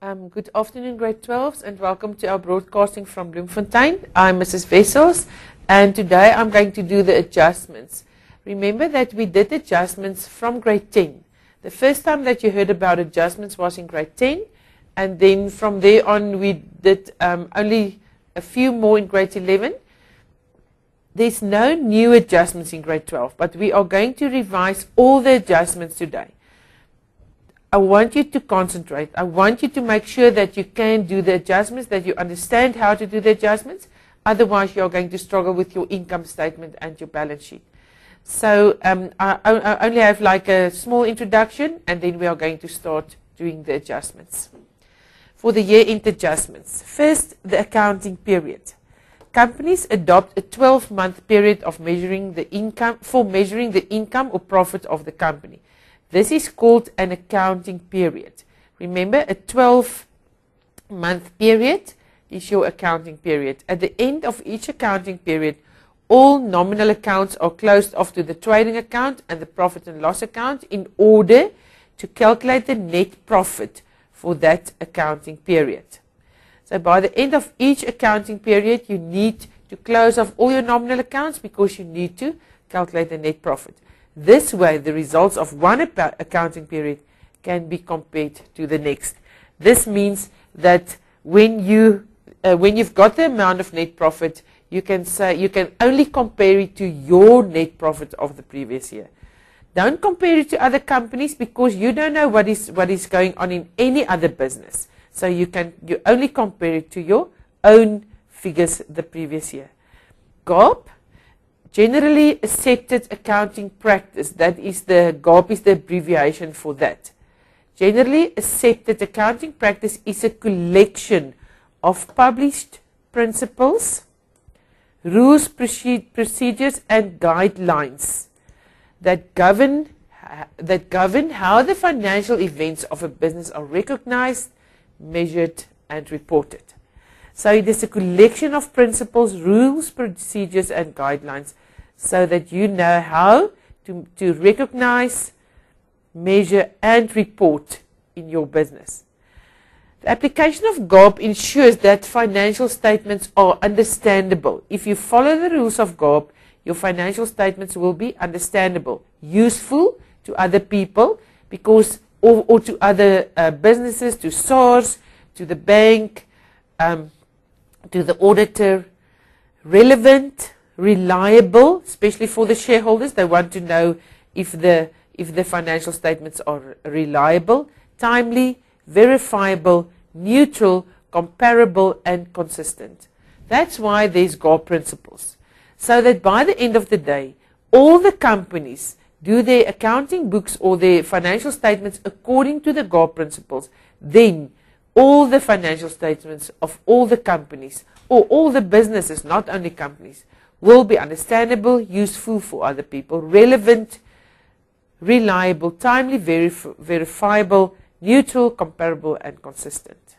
Good afternoon, grade 12s, and welcome to our broadcasting from Bloemfontein. I'm Mrs. Wessels, and today I'm going to do the adjustments. Remember that we did adjustments from grade 10. The first time that you heard about adjustments was in grade 10, and then from there on we did only a few more in grade 11. There's no new adjustments in grade 12, but we are going to revise all the adjustments today. I want you to concentrate. I want you to make sure that you can do the adjustments, that you understand how to do the adjustments. Otherwise, you're going to struggle with your income statement and your balance sheet. So I only have like a small introduction, and then we are going to start doing the adjustments. For the year-end adjustments, first, the accounting period. Companies adopt a 12-month period of measuring the income or profit of the company. This is called an accounting period. Remember, a 12-month period is your accounting period. At the end of each accounting period, all nominal accounts are closed off to the trading account and the profit and loss account in order to calculate the net profit for that accounting period. So by the end of each accounting period, you need to close off all your nominal accounts because you need to calculate the net profit. This way, the results of one accounting period can be compared to the next. This means that when you've got the amount of net profit, you can say you can only compare it to your net profit of the previous year. Don't compare it to other companies because you don't know what is going on in any other business. So you only compare it to your own figures the previous year. GAAP. Generally accepted accounting practice, that is GAAP is the abbreviation for that. Generally accepted accounting practice is a collection of published principles, rules, procedures and guidelines that govern how the financial events of a business are recognized, measured and reported. So it is a collection of principles, rules, procedures and guidelines so that you know how to recognize, measure and report in your business. The application of GAAP ensures that financial statements are understandable. If you follow the rules of GAAP, your financial statements will be understandable, useful to other people because or to other businesses, to SARS, to the bank, to the auditor, relevant, reliable, especially for the shareholders. They want to know if the financial statements are reliable, timely, verifiable, neutral, comparable and consistent. That's why there's GAAP principles. So that by the end of the day, all the companies do their accounting books or their financial statements according to the GAAP principles. Then all the financial statements of all the companies or all the businesses, not only companies, will be understandable, useful for other people, relevant, reliable, timely, verifiable, neutral, comparable and consistent.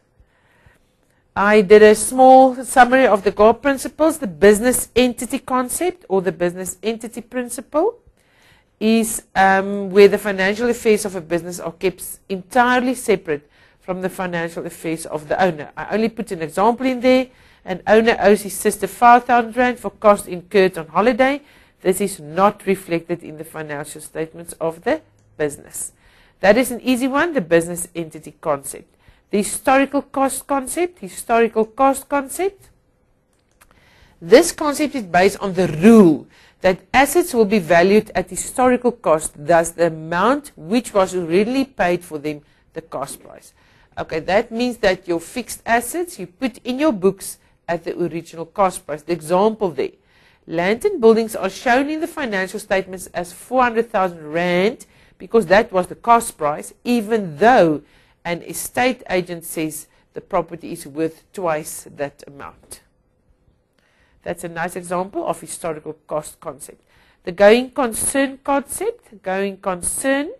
I did a small summary of the GAAP principles. The business entity concept or the business entity principle is where the financial affairs of a business are kept entirely separate from the financial affairs of the owner. I only put an example in there. An owner owes his sister 5,000 rand for costs incurred on holiday. This is not reflected in the financial statements of the business. That is an easy one, the business entity concept. The historical cost concept. This concept is based on the rule that assets will be valued at historical cost, thus the amount which was originally paid for them, the cost price. Okay, that means that your fixed assets you put in your books at the original cost price. The example there, land and buildings are shown in the financial statements as 400,000 rand because that was the cost price, even though an estate agent says the property is worth twice that amount. That's a nice example of historical cost concept. The going concern concept, going concern.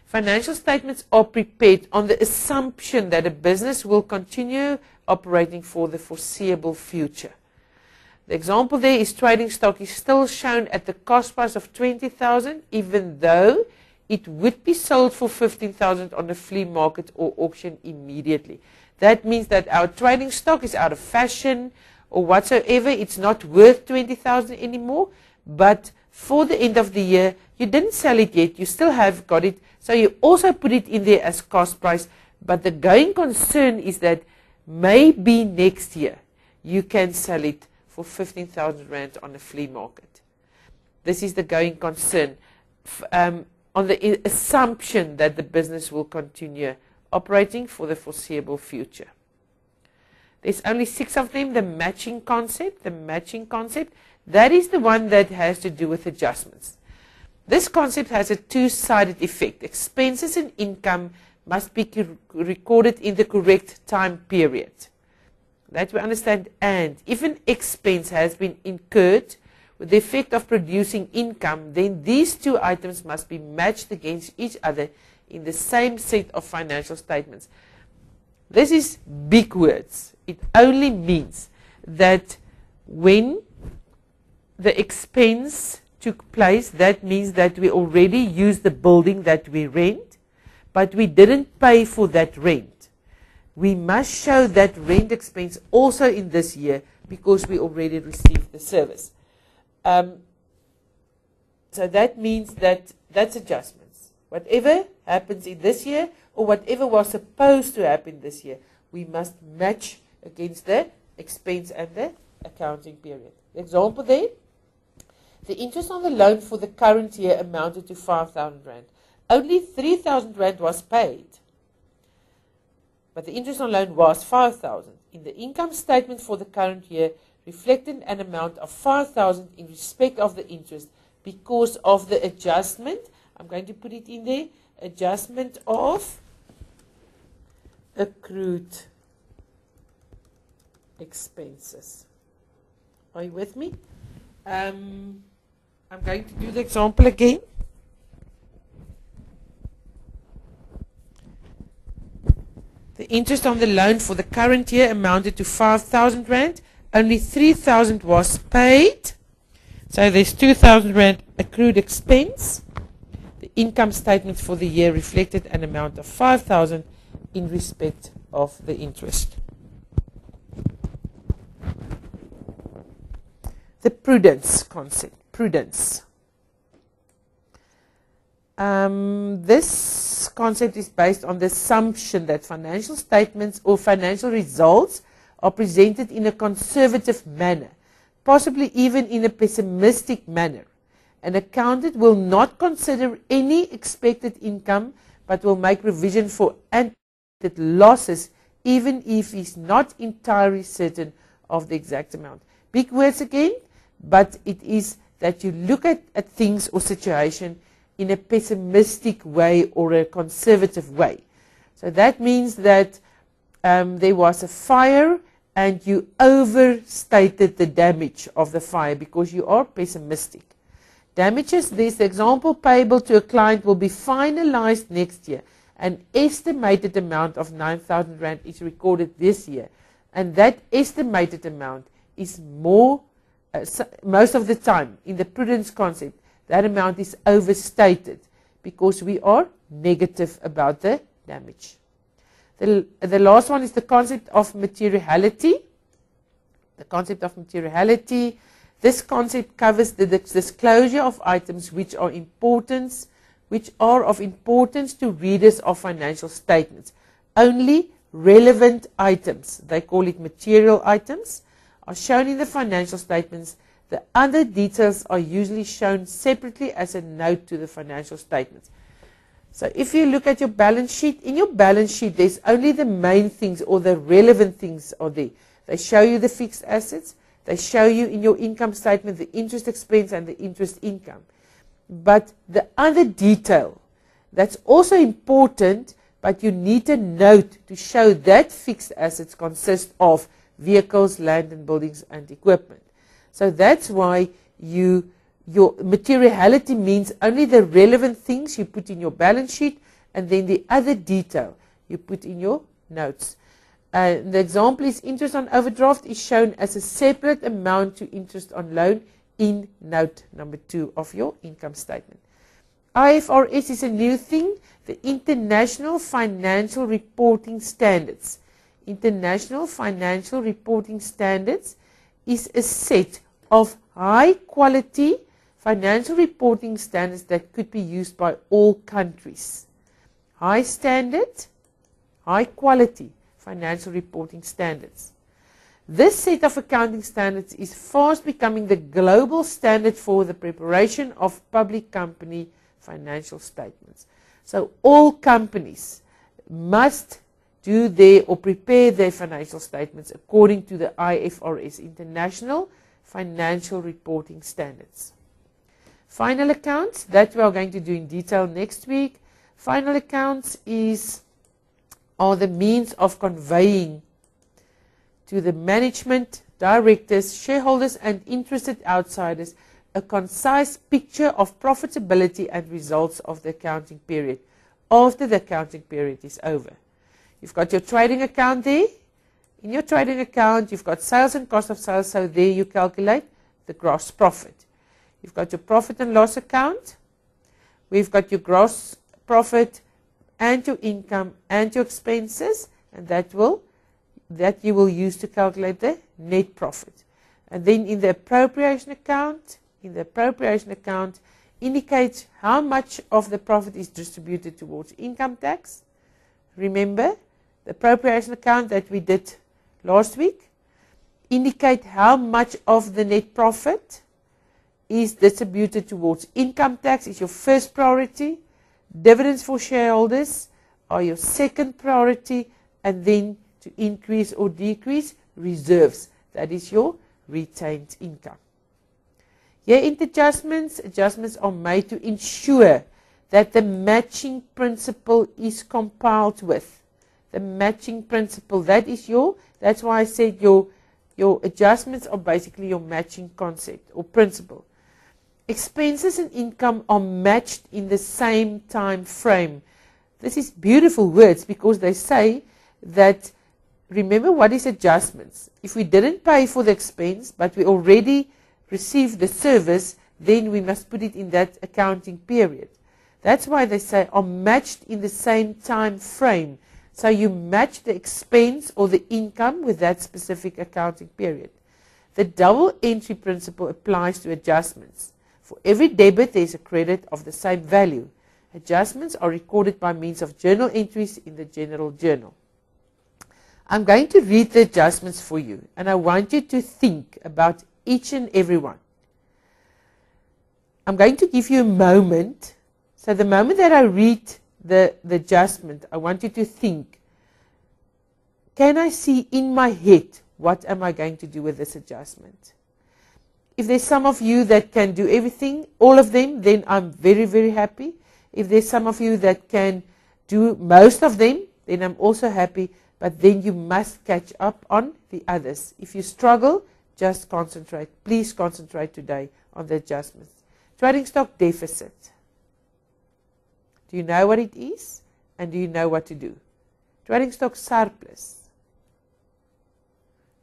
Financial statements are prepared on the assumption that a business will continue operating for the foreseeable future. The example there is trading stock is still shown at the cost price of 20,000, even though it would be sold for 15,000 on the flea market or auction immediately. That means that our trading stock is out of fashion or whatsoever. It's not worth 20,000 anymore, but for the end of the year, you didn't sell it yet, you still have got it, so you also put it in there as cost price. But the going concern is that maybe next year you can sell it for 15,000 rand on the flea market. This is the going concern, on the assumption that the business will continue operating for the foreseeable future. There's only 6 of them. The matching concept, that is the one that has to do with adjustments. This concept has a two-sided effect. Expenses and income must be recorded in the correct time period. That we understand. And if an expense has been incurred with the effect of producing income, then these two items must be matched against each other in the same set of financial statements. This is big words. It only means that when the expense took place, that means that we already used the building that we rent, but we didn't pay for that rent. We must show that rent expense also in this year because we already received the service. So that means that that's adjustments. Whatever happens in this year or whatever was supposed to happen this year, we must match against the expense and the accounting period. The example there, the interest on the loan for the current year amounted to 5,000 rand. Only 3,000 rand was paid, but the interest on loan was 5,000. In the income statement for the current year, reflected an amount of 5,000 in respect of the interest because of the adjustment. I'm going to put it in there. Adjustment of accrued expenses. Are you with me? I'm going to do the example again. The interest on the loan for the current year amounted to 5,000 rand. Only 3,000 was paid. So there's 2,000 rand accrued expense. The income statement for the year reflected an amount of 5,000 in respect of the interest. The prudence concept. Prudence. This concept is based on the assumption that financial statements or financial results are presented in a conservative manner, possibly even in a pessimistic manner. An accountant will not consider any expected income but will make provision for anticipated losses even if he is not entirely certain of the exact amount. Big words again, but it is that you look at things or situation in a pessimistic way or a conservative way. So that means that there was a fire and you overstated the damage of the fire because you are pessimistic. Damages, there's the example payable to a client will be finalized next year. An estimated amount of 9,000 rand is recorded this year. And that estimated amount is more, most of the time in the prudence concept, that amount is overstated because we are negative about the damage. The last one is the concept of materiality. The concept of materiality. This concept covers the disclosure of items which are of importance to readers of financial statements. Only relevant items, they call it material items, are shown in the financial statements. The other details are usually shown separately as a note to the financial statements. So if you look at your balance sheet, in your balance sheet there's only the main things or the relevant things are there. They show you the fixed assets. They show you in your income statement the interest expense and the interest income. But the other detail, that's also important, but you need a note to show that fixed assets consist of vehicles, land and buildings and equipment. So that's why your materiality means only the relevant things you put in your balance sheet and then the other detail you put in your notes. The example is interest on overdraft is shown as a separate amount to interest on loan in note number 2 of your income statement. IFRS is a new thing, the International Financial Reporting Standards. International Financial Reporting Standards is a set of high quality financial reporting standards that could be used by all countries. High standard, high quality financial reporting standards. This set of accounting standards is fast becoming the global standard for the preparation of public company financial statements. So all companies must do their or prepare their financial statements according to the IFRS, International Financial Reporting Standards. Final accounts, that we are going to do in detail next week. Final accounts are the means of conveying to the management, directors, shareholders and interested outsiders a concise picture of profitability and results of the accounting period after the accounting period is over. You've got your trading account there. In your trading account, you've got sales and cost of sales, so there you calculate the gross profit. You've got your profit and loss account. We've got your gross profit and your income and your expenses, and that you will use to calculate the net profit. And then in the appropriation account, indicates how much of the profit is distributed towards income tax. Remember, the appropriation account that we did last week indicate how much of the net profit is distributed towards income tax is your first priority. Dividends for shareholders are your second priority, and then to increase or decrease reserves, that is your retained income. Year-end adjustments are made to ensure that the matching principle is compiled with. The matching principle, that's why I said your adjustments are basically your matching concept or principle. Expenses and income are matched in the same time frame. This is beautiful words because they say that, remember what is adjustments? If we didn't pay for the expense but we already received the service, then we must put it in that accounting period. That's why they say are matched in the same time frame. So you match the expense or the income with that specific accounting period. The double entry principle applies to adjustments. For every debit, there is a credit of the same value. Adjustments are recorded by means of journal entries in the general journal. I'm going to read the adjustments for you, and I want you to think about each and every one. I'm going to give you a moment. So the moment that I read the adjustment, I want you to think, can I see in my head what am I going to do with this adjustment? If there's some of you that can do everything, all of them, then I'm very, very happy. If there's some of you that can do most of them, then I'm also happy. But then you must catch up on the others. If you struggle, just concentrate. Please concentrate today on the adjustments. Trading stock deficit. Do you know what it is? And do you know what to do? Trading stock surplus.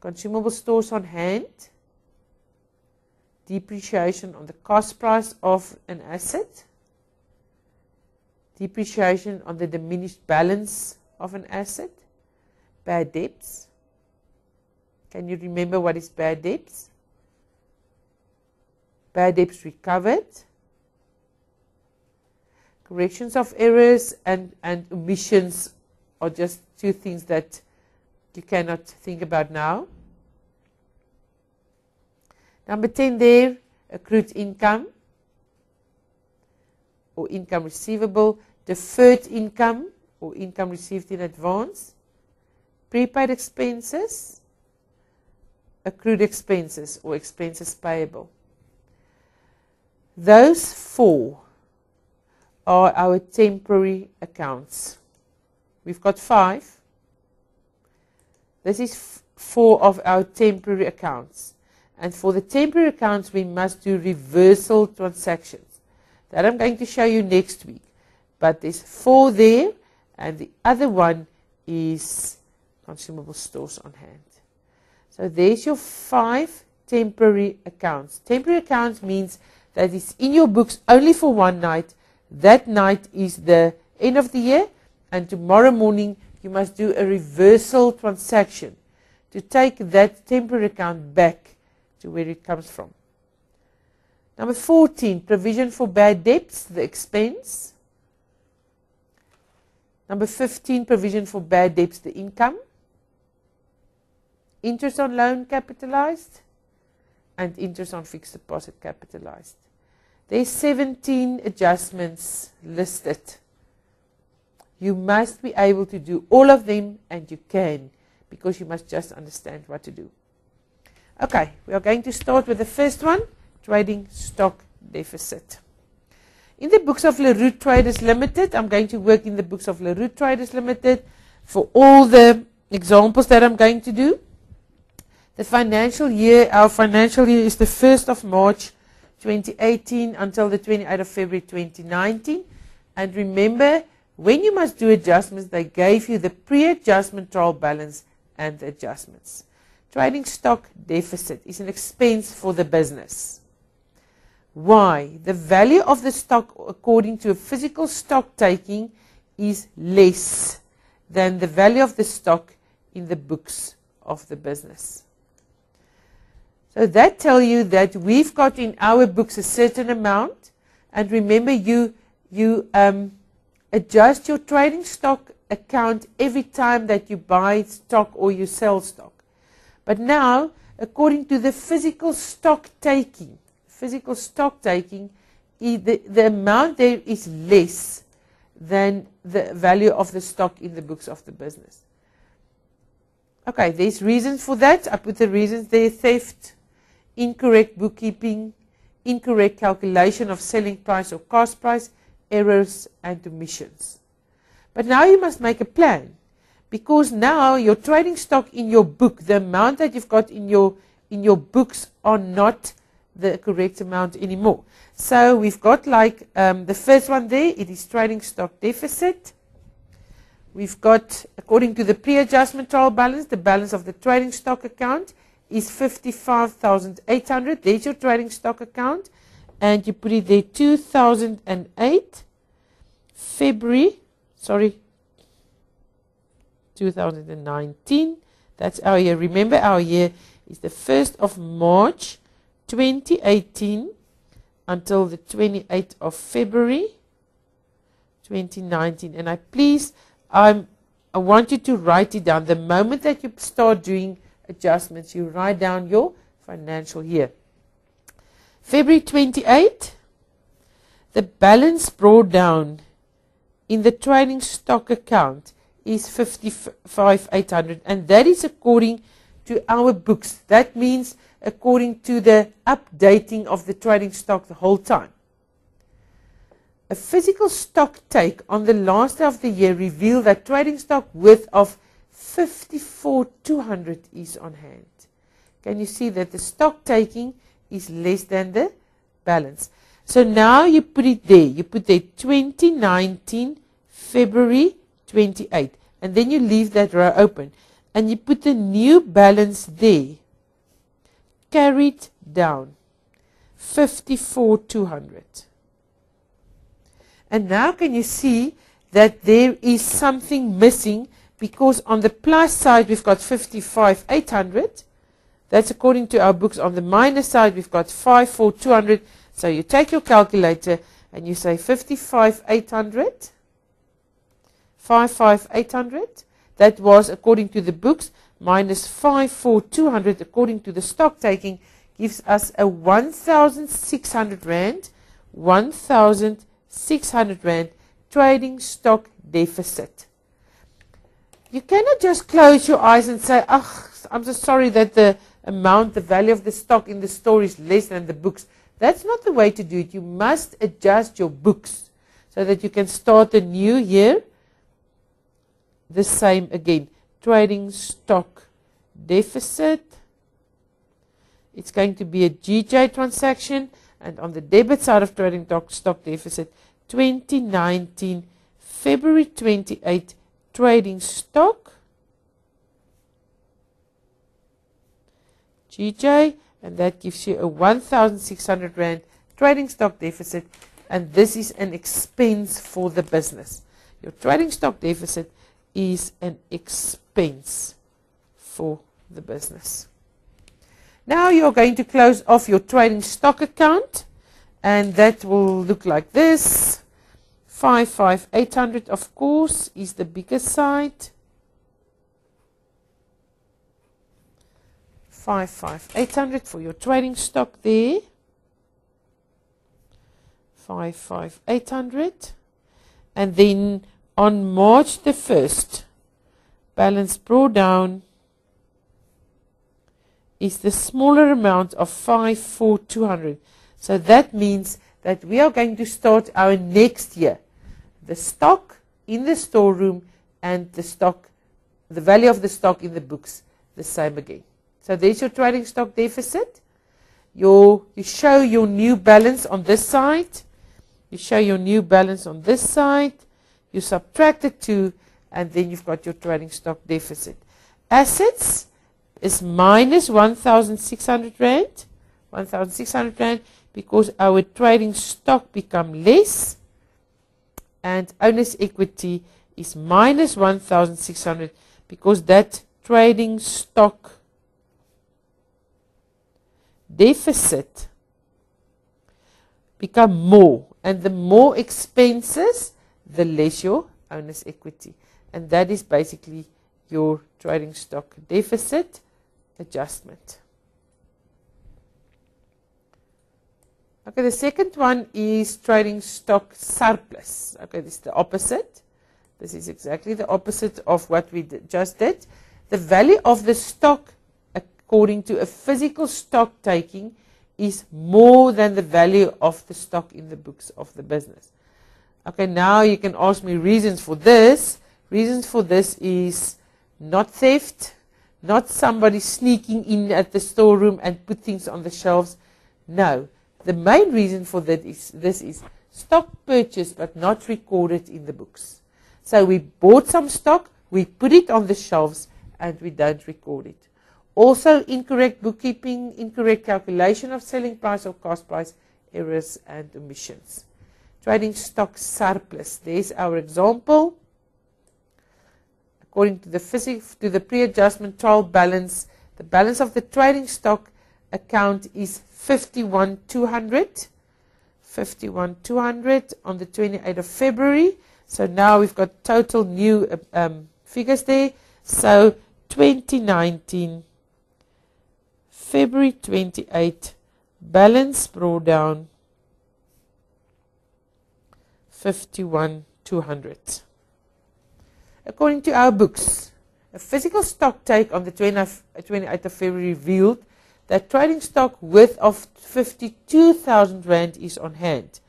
Consumable stores on hand. Depreciation on the cost price of an asset. Depreciation on the diminished balance of an asset. Bad debts. Can you remember what is bad debts? Bad debts recovered. Corrections of errors and omissions are just two things that you cannot think about now. Number 10 there, accrued income or income receivable, deferred income or income received in advance, prepaid expenses, accrued expenses or expenses payable. Those four are our temporary accounts. We've got 5. This is 4 of our temporary accounts. And for the temporary accounts, we must do reversal transactions. That I'm going to show you next week. But there's 4 there, and the other one is consumable stores on hand. So there's your 5 temporary accounts. Temporary accounts means that it's in your books only for one night. That night is the end of the year, and tomorrow morning you must do a reversal transaction to take that temporary account back to where it comes from. Number 14, provision for bad debts, the expense. Number 15, provision for bad debts, the income. Interest on loan capitalized, and interest on fixed deposit capitalized. There's 17 adjustments listed. You must be able to do all of them, and you can, because you must just understand what to do. Okay, we are going to start with the first one, trading stock deficit. In the books of Leroux Traders Limited, I'm going to work in the books of Leroux Traders Limited for all the examples that I'm going to do. The financial year, our financial year is the 1st of March 2018 until the 28th of February 2019. And remember, when you must do adjustments, they gave you the pre-adjustment trial balance and the adjustments. Trading stock deficit is an expense for the business. Why? The value of the stock according to a physical stock taking is less than the value of the stock in the books of the business. So that tells you that we've got in our books a certain amount, and remember you adjust your trading stock account every time that you buy stock or you sell stock. But now, according to the physical stock taking, the amount there is less than the value of the stock in the books of the business. Okay, there's reasons for that. I put the reasons there: theft, incorrect bookkeeping, incorrect calculation of selling price or cost price, errors and omissions. But now you must make a plan, because now your trading stock in your book, the amount that you've got in your books are not the correct amount anymore. So we've got like the first one there, it is trading stock deficit. We've got, according to the pre-adjustment trial balance, the balance of the trading stock account is 55,800. There's your trading stock account, and you put it there 2008 February, 2019. That's our year. Remember, our year is the 1st of March 2018 until the 28th of February 2019. And I want you to write it down. The moment that you start doing adjustments, you write down your financial year. February 28, the balance brought down in the trading stock account is 55,800, and that is according to our books. That means according to the updating of the trading stock the whole time. A physical stock take on the last day of the year revealed that trading stock worth of 54,200 is on hand. Can you see that the stock taking is less than the balance? So now you put it there. You put there 2019 February 28, and then you leave that row open, and you put the new balance there, carried down 54,200. And now can you see that there is something missing, because on the plus side we've got 55,800. That's according to our books. On the minus side we've got 54,200. So you take your calculator and you say 55,800. 55,800. That was according to the books, minus 54,200 according to the stock taking, gives us a 1,600 Rand. 1,600 Rand trading stock deficit. You cannot just close your eyes and say, oh, I'm so sorry that the amount, the value of the stock in the store is less than the books. That's not the way to do it. You must adjust your books so that you can start the new year the same again. Trading stock deficit. It's going to be a GJ transaction, and on the debit side of trading stock deficit, 2019 February 28 trading stock GJ, and that gives you a 1,600 Rand trading stock deficit, and this is an expense for the business. Your trading stock deficit is an expense for the business. Now you're going to close off your trading stock account, and that will look like this. 55,800, of course, is the biggest side. 55,800 for your trading stock there. 55,800. And then on March the 1st, balance brought down is the smaller amount of 5,4,200. So that means that we are going to start our next year. The stock in the storeroom and the stock, the value of the stock in the books, the same again. So there's your trading stock deficit. You show your new balance on this side. You show your new balance on this side. You subtract the two, and then you've got your trading stock deficit. Assets is minus 1,600 Rand. 1,600 Rand because our trading stock become less. And owner's equity is minus 1,600 because that trading stock deficit become more, and the more expenses, the less your owner's equity, and that is basically your trading stock deficit adjustment. Okay, the second one is trading stock surplus. Okay, this is the opposite. This is exactly the opposite of what we just did. The value of the stock according to a physical stock taking is more than the value of the stock in the books of the business. Okay, now you can ask me reasons for this. Reasons for this is not theft, not somebody sneaking in at the storeroom and put things on the shelves. No. The main reason for that is this is stock purchased but not recorded in the books. So we bought some stock, we put it on the shelves, and we don't record it. Also, incorrect bookkeeping, incorrect calculation of selling price or cost price, errors and omissions. Trading stock surplus. There's our example. According to the pre-adjustment trial balance, the balance of the trading stock account is 51,200. 51,200 on the 28th of February. So now we've got total new figures there. So 2019, February 28, balance brought down 51,200. According to our books, a physical stock take on the 28th of February revealed that trading stock worth of 52,000 Rand is on hand.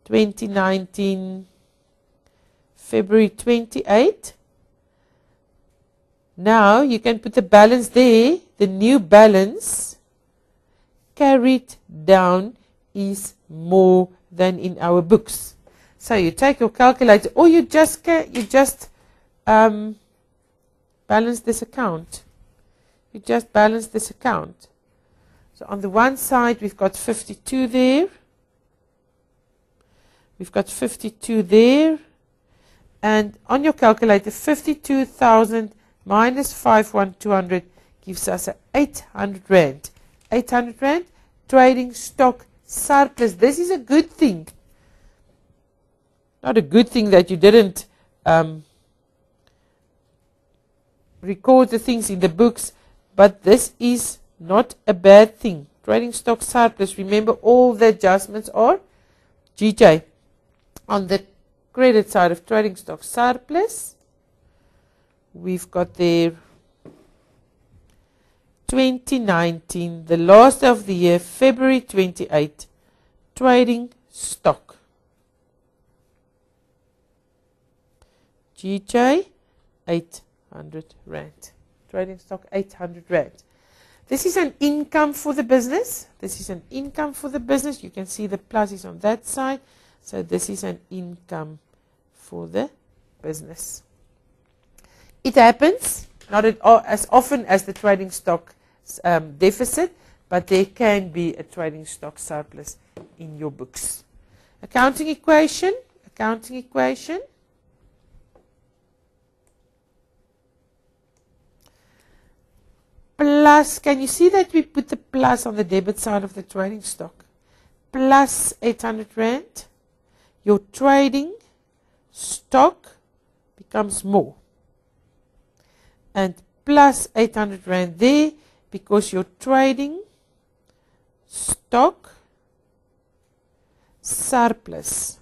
2019, February 28. Now you can put the balance there. The new balance carried down is more than in our books. So you take your calculator, or you just balance this account. You just balance this account. So on the one side we've got 52 there. We've got 52 there. And on your calculator, 52,000 minus 51,200 gives us 800 Rand. 800 Rand trading stock surplus. This is a good thing. Not a good thing that you didn't record the things in the books, but this is not a bad thing. Trading stock surplus. Remember, all the adjustments are GJ. On the credit side of trading stock surplus, we've got there 2019, the last of the year, February 28, trading stock. GJ, 800 Rand. Trading stock, 800 Rand. This is an income for the business. This is an income for the business. You can see the plus is on that side. So this is an income for the business. It happens, not as often as the trading stock deficit, but there can be a trading stock surplus in your books. Accounting equation. Plus, can you see that we put the plus on the debit side of the trading stock? Plus 800 Rand. Your trading stock becomes more. And plus 800 Rand there, because your trading stock surplus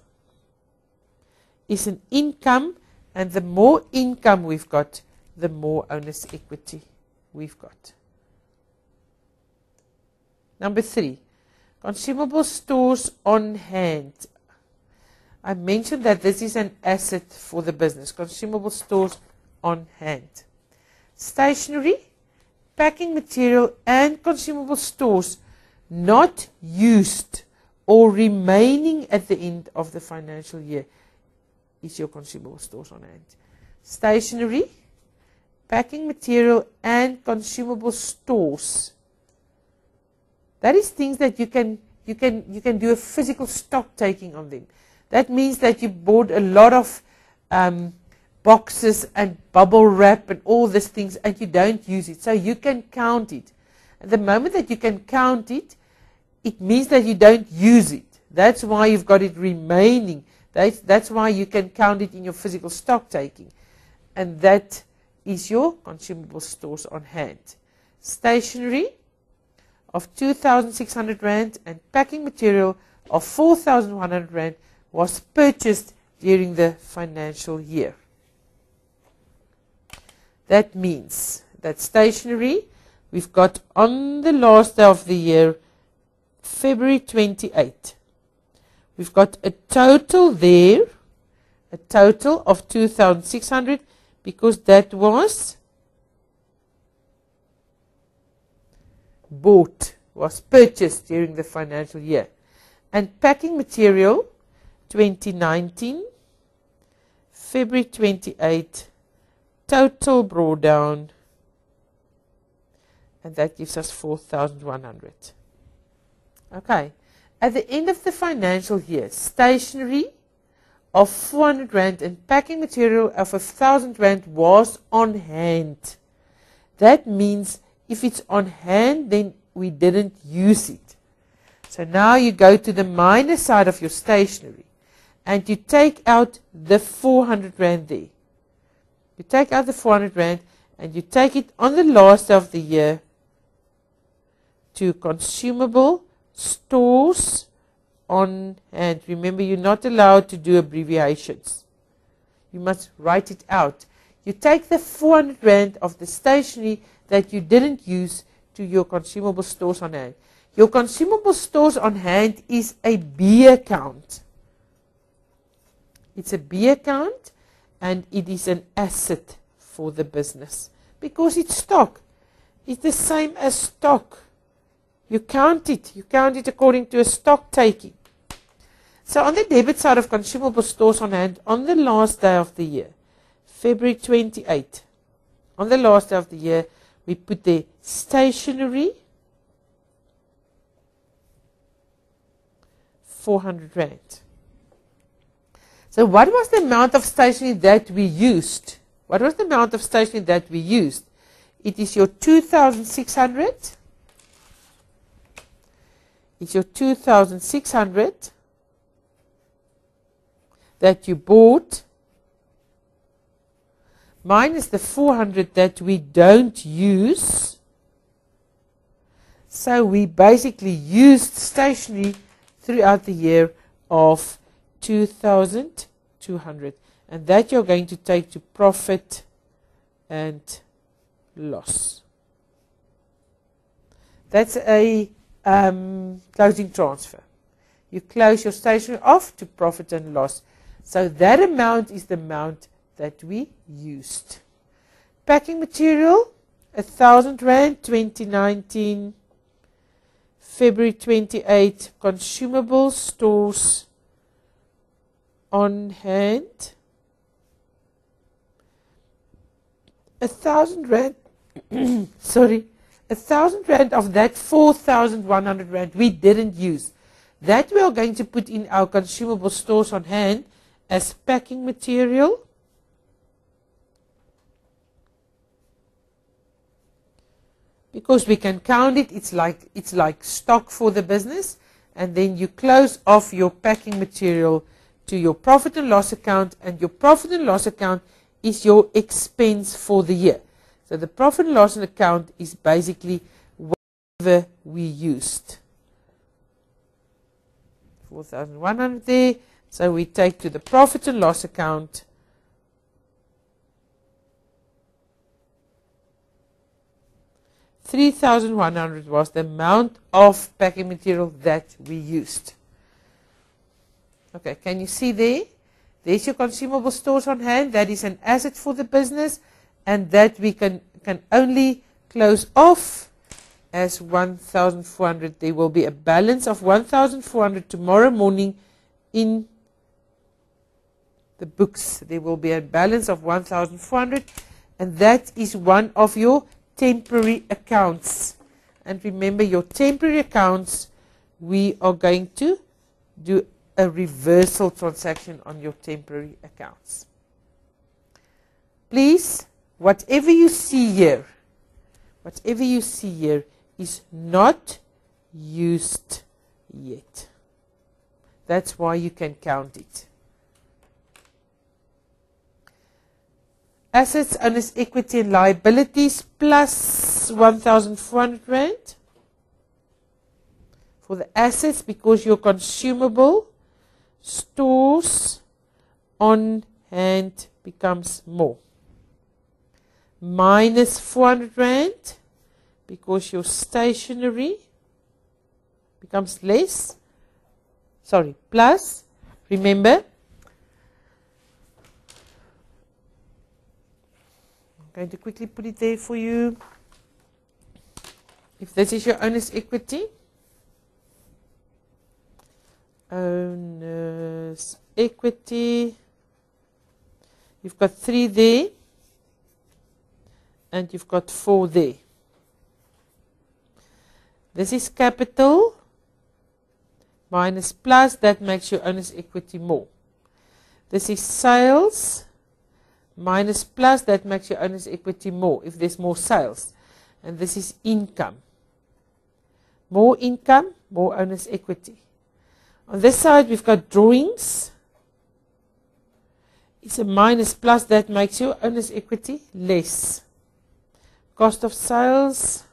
is an income, and the more income we've got, the more owner's equity we've got. Number 3, consumable stores on hand. I mentioned that this is an asset for the business, consumable stores on hand. Stationery, packing material and consumable stores not used or remaining at the end of the financial year is your consumable stores on hand. Stationery, packing material and consumable stores. That is things that you can do a physical stock taking on them. That means that you bought a lot of boxes and bubble wrap and all these things, and you don't use it. So you can count it. And the moment that you can count it, it means that you don't use it. That's why you've got it remaining. That's why you can count it in your physical stock taking. And that is your consumable stores on hand. Stationery of 2,600 Rand and packing material of 4,100 Rand was purchased during the financial year. That means that stationery we've got on the last day of the year, February 28. We've got a total there, a total of 2,600, because that was bought, was purchased during the financial year. And packing material 2019, February 28, total brought down, and that gives us 4,100. Okay, at the end of the financial year, stationery of 400 Rand and packing material of 1,000 Rand was on hand. That means if it's on hand, then we didn't use it. So now you go to the minus side of your stationery and you take out the 400 Rand there. You take out the 400 Rand and you take it on the last of the year to consumable stores on hand. Remember, you're not allowed to do abbreviations. You must write it out. You take the 400 Rand of the stationery that you didn't use to your consumable stores on hand. Your consumable stores on hand is a B account. It's a B account, and it is an asset for the business because it's stock. It's the same as stock. You count it. You count it according to a stock taking. So on the debit side of consumable stores on hand, on the last day of the year, February 28, on the last day of the year, we put the stationery, 400 Rand. So what was the amount of stationery that we used? What was the amount of stationery that we used? It is your 2,600. It's your 2,600 that you bought minus the 400 that we don't use. So we basically used stationery throughout the year of 2,200, and that you're going to take to profit and loss. That's a closing transfer. You close your stationery off to profit and loss. So that amount is the amount that we used. Packing material, 1,000 Rand, 2019, February 28, consumable stores on hand, 1,000 Rand, sorry, 1,000 rand of that 4,100 rand we didn't use. That we are going to put in our consumable stores on hand as packing material. Because we can count it, it's like stock for the business, and then you close off your packing material to your profit and loss account, and your profit and loss account is your expense for the year. So the profit and loss account is basically whatever we used. 4,100 there, so we take to the profit and loss account $3,100 was the amount of packing material that we used. Okay, can you see there? There's your consumable stores on hand. That is an asset for the business, and that we can only close off as 1,400. There will be a balance of 1,400 tomorrow morning in the books. There will be a balance of 1,400, and that is one of your temporary accounts. And remember, your temporary accounts, we are going to do a reversal transaction on your temporary accounts. Please, whatever you see here is not used yet. That's why you can count it. Assets, owners' equity and liabilities plus 1,400 rand. For the assets, because your consumable stores on hand becomes more. Minus 400 rand, because your stationery becomes less. Sorry, plus, remember, I'm going to quickly put it there for you. If this is your owner's equity, owner's equity, you've got 3 there, and you've got 4 there. This is capital minus plus, that makes your owner's equity more. This is sales minus plus, that makes your owner's equity more if there's more sales. And this is income. More income, more owner's equity. On this side, we've got drawings. It's a minus plus, that makes your owner's equity less. Cost of sales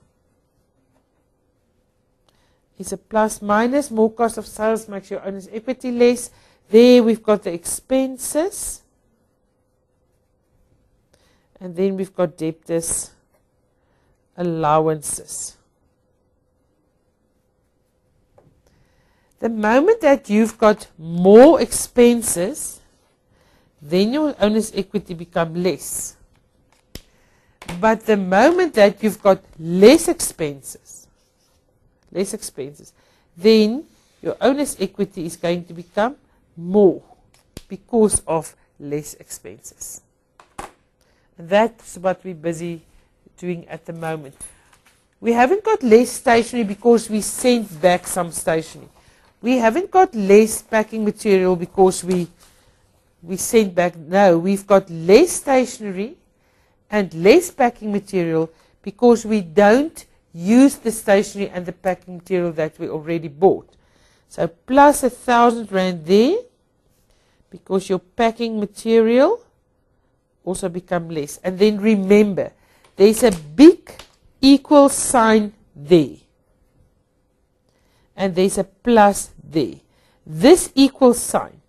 is a plus minus. More cost of sales makes your owner's equity less. There we've got the expenses. And then we've got debtors, allowances. The moment that you've got more expenses, then your owner's equity becomes less. But the moment that you've got less expenses, then your owner's equity is going to become more because of less expenses. That's what we're busy doing at the moment. We haven't got less stationery because we sent back some stationery. We haven't got less packing material because we sent back. No, we've got less stationery and less packing material because we don't use the stationery and the packing material that we already bought. So plus 1,000 rand there, because your packing material also become less. And then remember, there's a big equal sign there. And there's a plus there. This equal sign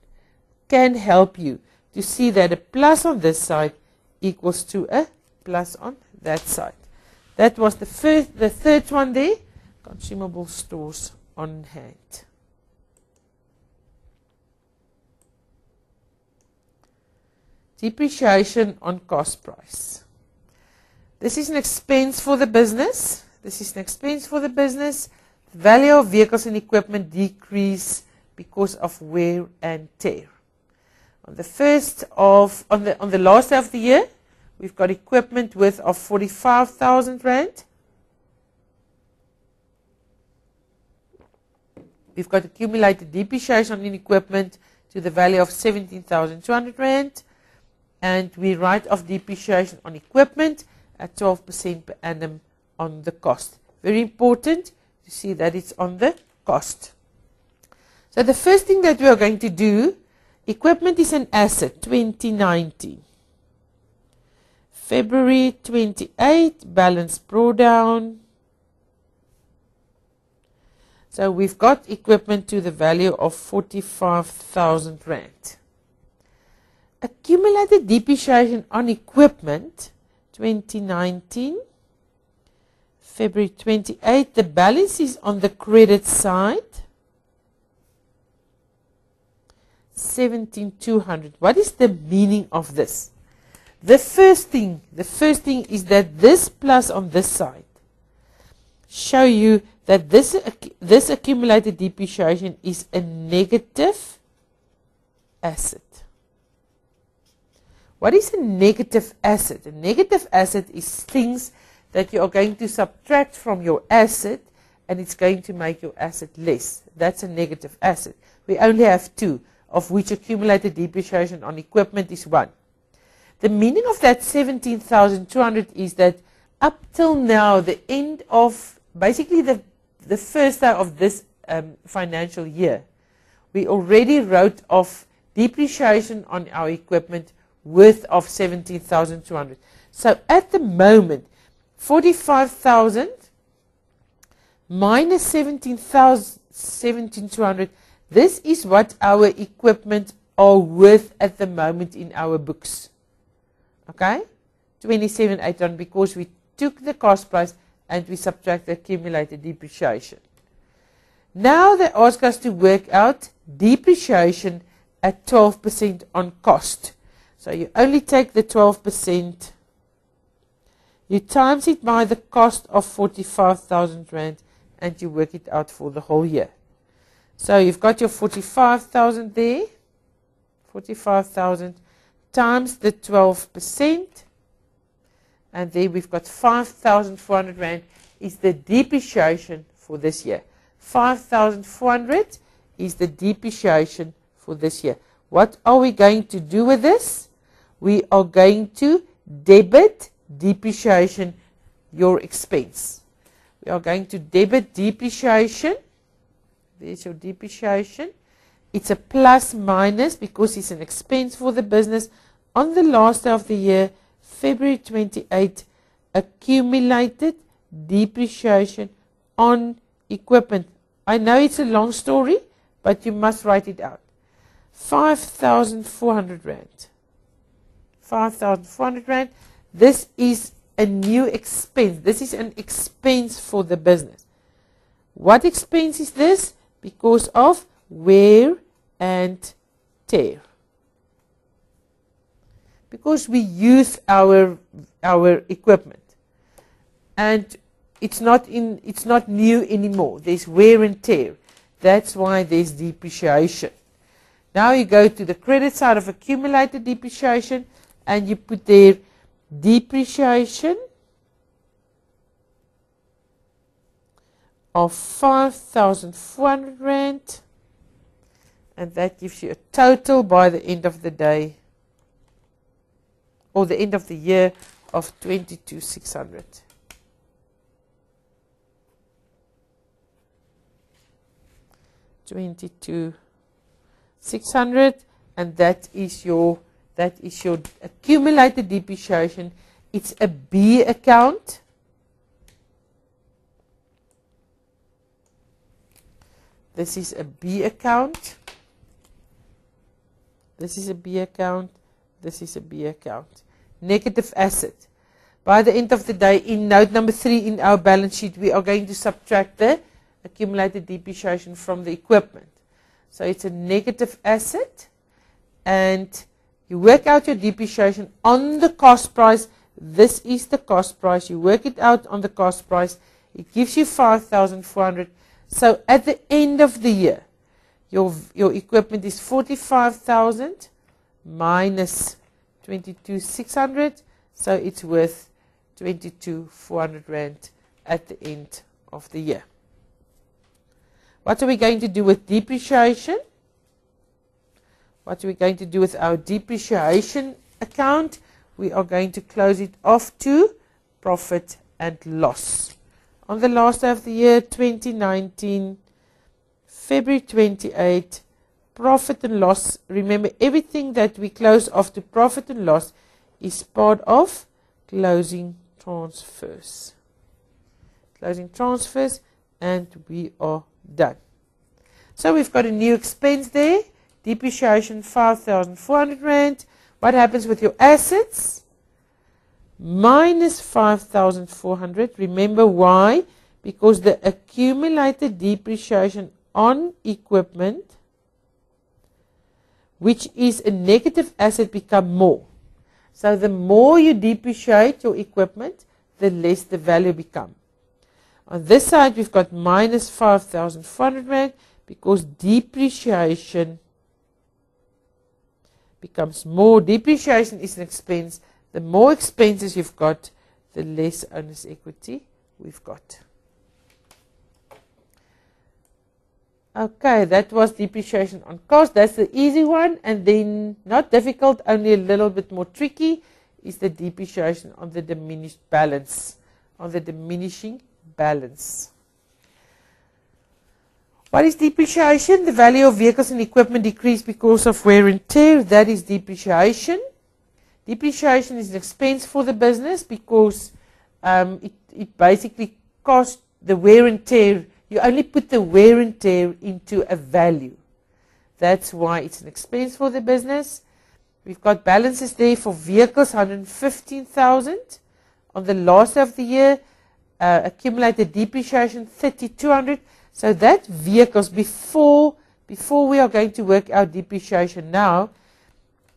can help you to see that a plus on this side equals to a plus on that side. That was the third one there, consumable stores on hand. Depreciation on cost price. This is an expense for the business. The value of vehicles and equipment decrease because of wear and tear. On the last day of the year, we've got equipment worth of 45,000 rand. We've got accumulated depreciation in equipment to the value of 17,200 Rand. And we write off depreciation on equipment at 12% per annum on the cost. Very important to see that it's on the cost. So the first thing that we are going to do, equipment is an asset, 2019. February 28, balance drawdown. So we've got equipment to the value of 45,000 Rand. Accumulated depreciation on equipment, 2019, February 28, the balance is on the credit side, 17,200. What is the meaning of this? The first thing is that this plus on this side show you that this accumulated depreciation is a negative asset. What is a negative asset? A negative asset is things that you are going to subtract from your asset and it's going to make your asset less. That's a negative asset. We only have two, of which accumulated depreciation on equipment is one. The meaning of that 17,200 is that up till now, the end of basically the first day of this financial year, we already wrote off depreciation on our equipment worth of 17,200. So at the moment, 45,000 minus 17,200, this is what our equipment are worth at the moment in our books. Okay? 27,800, because we took the cost price and we subtract the accumulated depreciation. Now they ask us to work out depreciation at 12% on cost. So you only take the 12%, you times it by the cost of 45,000 Rand and you work it out for the whole year. So you've got your 45,000 there, 45,000 times the 12%, and there we've got 5,400 Rand is the depreciation for this year. 5,400 is the depreciation for this year. What are we going to do with this? We are going to debit depreciation, your expense. We are going to debit depreciation. There's your depreciation. It's a plus minus because it's an expense for the business. On the last day of the year, February 28, accumulated depreciation on equipment. I know it's a long story, but you must write it out. 5,400 Rand. 5,400 Rand. This is a new expense. This is an expense for the business. What expense is this? Because of wear and tear. Because we use our equipment, and it's not new anymore. There's wear and tear. That's why there's depreciation. Now you go to the credit side of accumulated depreciation and you put there depreciation of 5,400 Rand, and that gives you a total by the end of the day, or the end of the year, of 22,600. $22,600, and that is your accumulated depreciation. It's a B account. This is a B account. This is a B account. This is a B account. Negative asset. By the end of the day, in note number 3 in our balance sheet, we are going to subtract the accumulated depreciation from the equipment. So it's a negative asset, and you work out your depreciation on the cost price. This is the cost price. You work it out on the cost price. It gives you 5,400. So at the end of the year, your equipment is 45,000 minus 22,600. So it's worth 22,400 Rand at the end of the year. What are we going to do with depreciation? What are we going to do with our depreciation account? We are going to close it off to profit and loss. On the last day of the year, 2019, February 28, profit and loss. Remember, everything that we close off to profit and loss is part of closing transfers. Closing transfers, and we are done. So we've got a new expense there. Depreciation 5,400 Rand. What happens with your assets? Minus 5,400. Remember why? Because the accumulated depreciation on equipment, which is a negative asset, become more. So the more you depreciate your equipment, the less the value become. On this side, we've got minus 5,400 Rand because depreciation becomes more. Depreciation is an expense. The more expenses you've got, the less owner's equity we've got. Okay, that was depreciation on cost. That's the easy one. And then, not difficult, only a little bit more tricky, is the depreciation on the diminished balance, on the diminishing balance. What is depreciation? The value of vehicles and equipment decrease because of wear and tear. That is depreciation. Depreciation is an expense for the business because it basically costs the wear and tear. You only put the wear and tear into a value. That's why it's an expense for the business. We've got balances there for vehicles, 115,000. On the last of the year, accumulated depreciation, 3,200. So that vehicles, before we are going to work out depreciation now,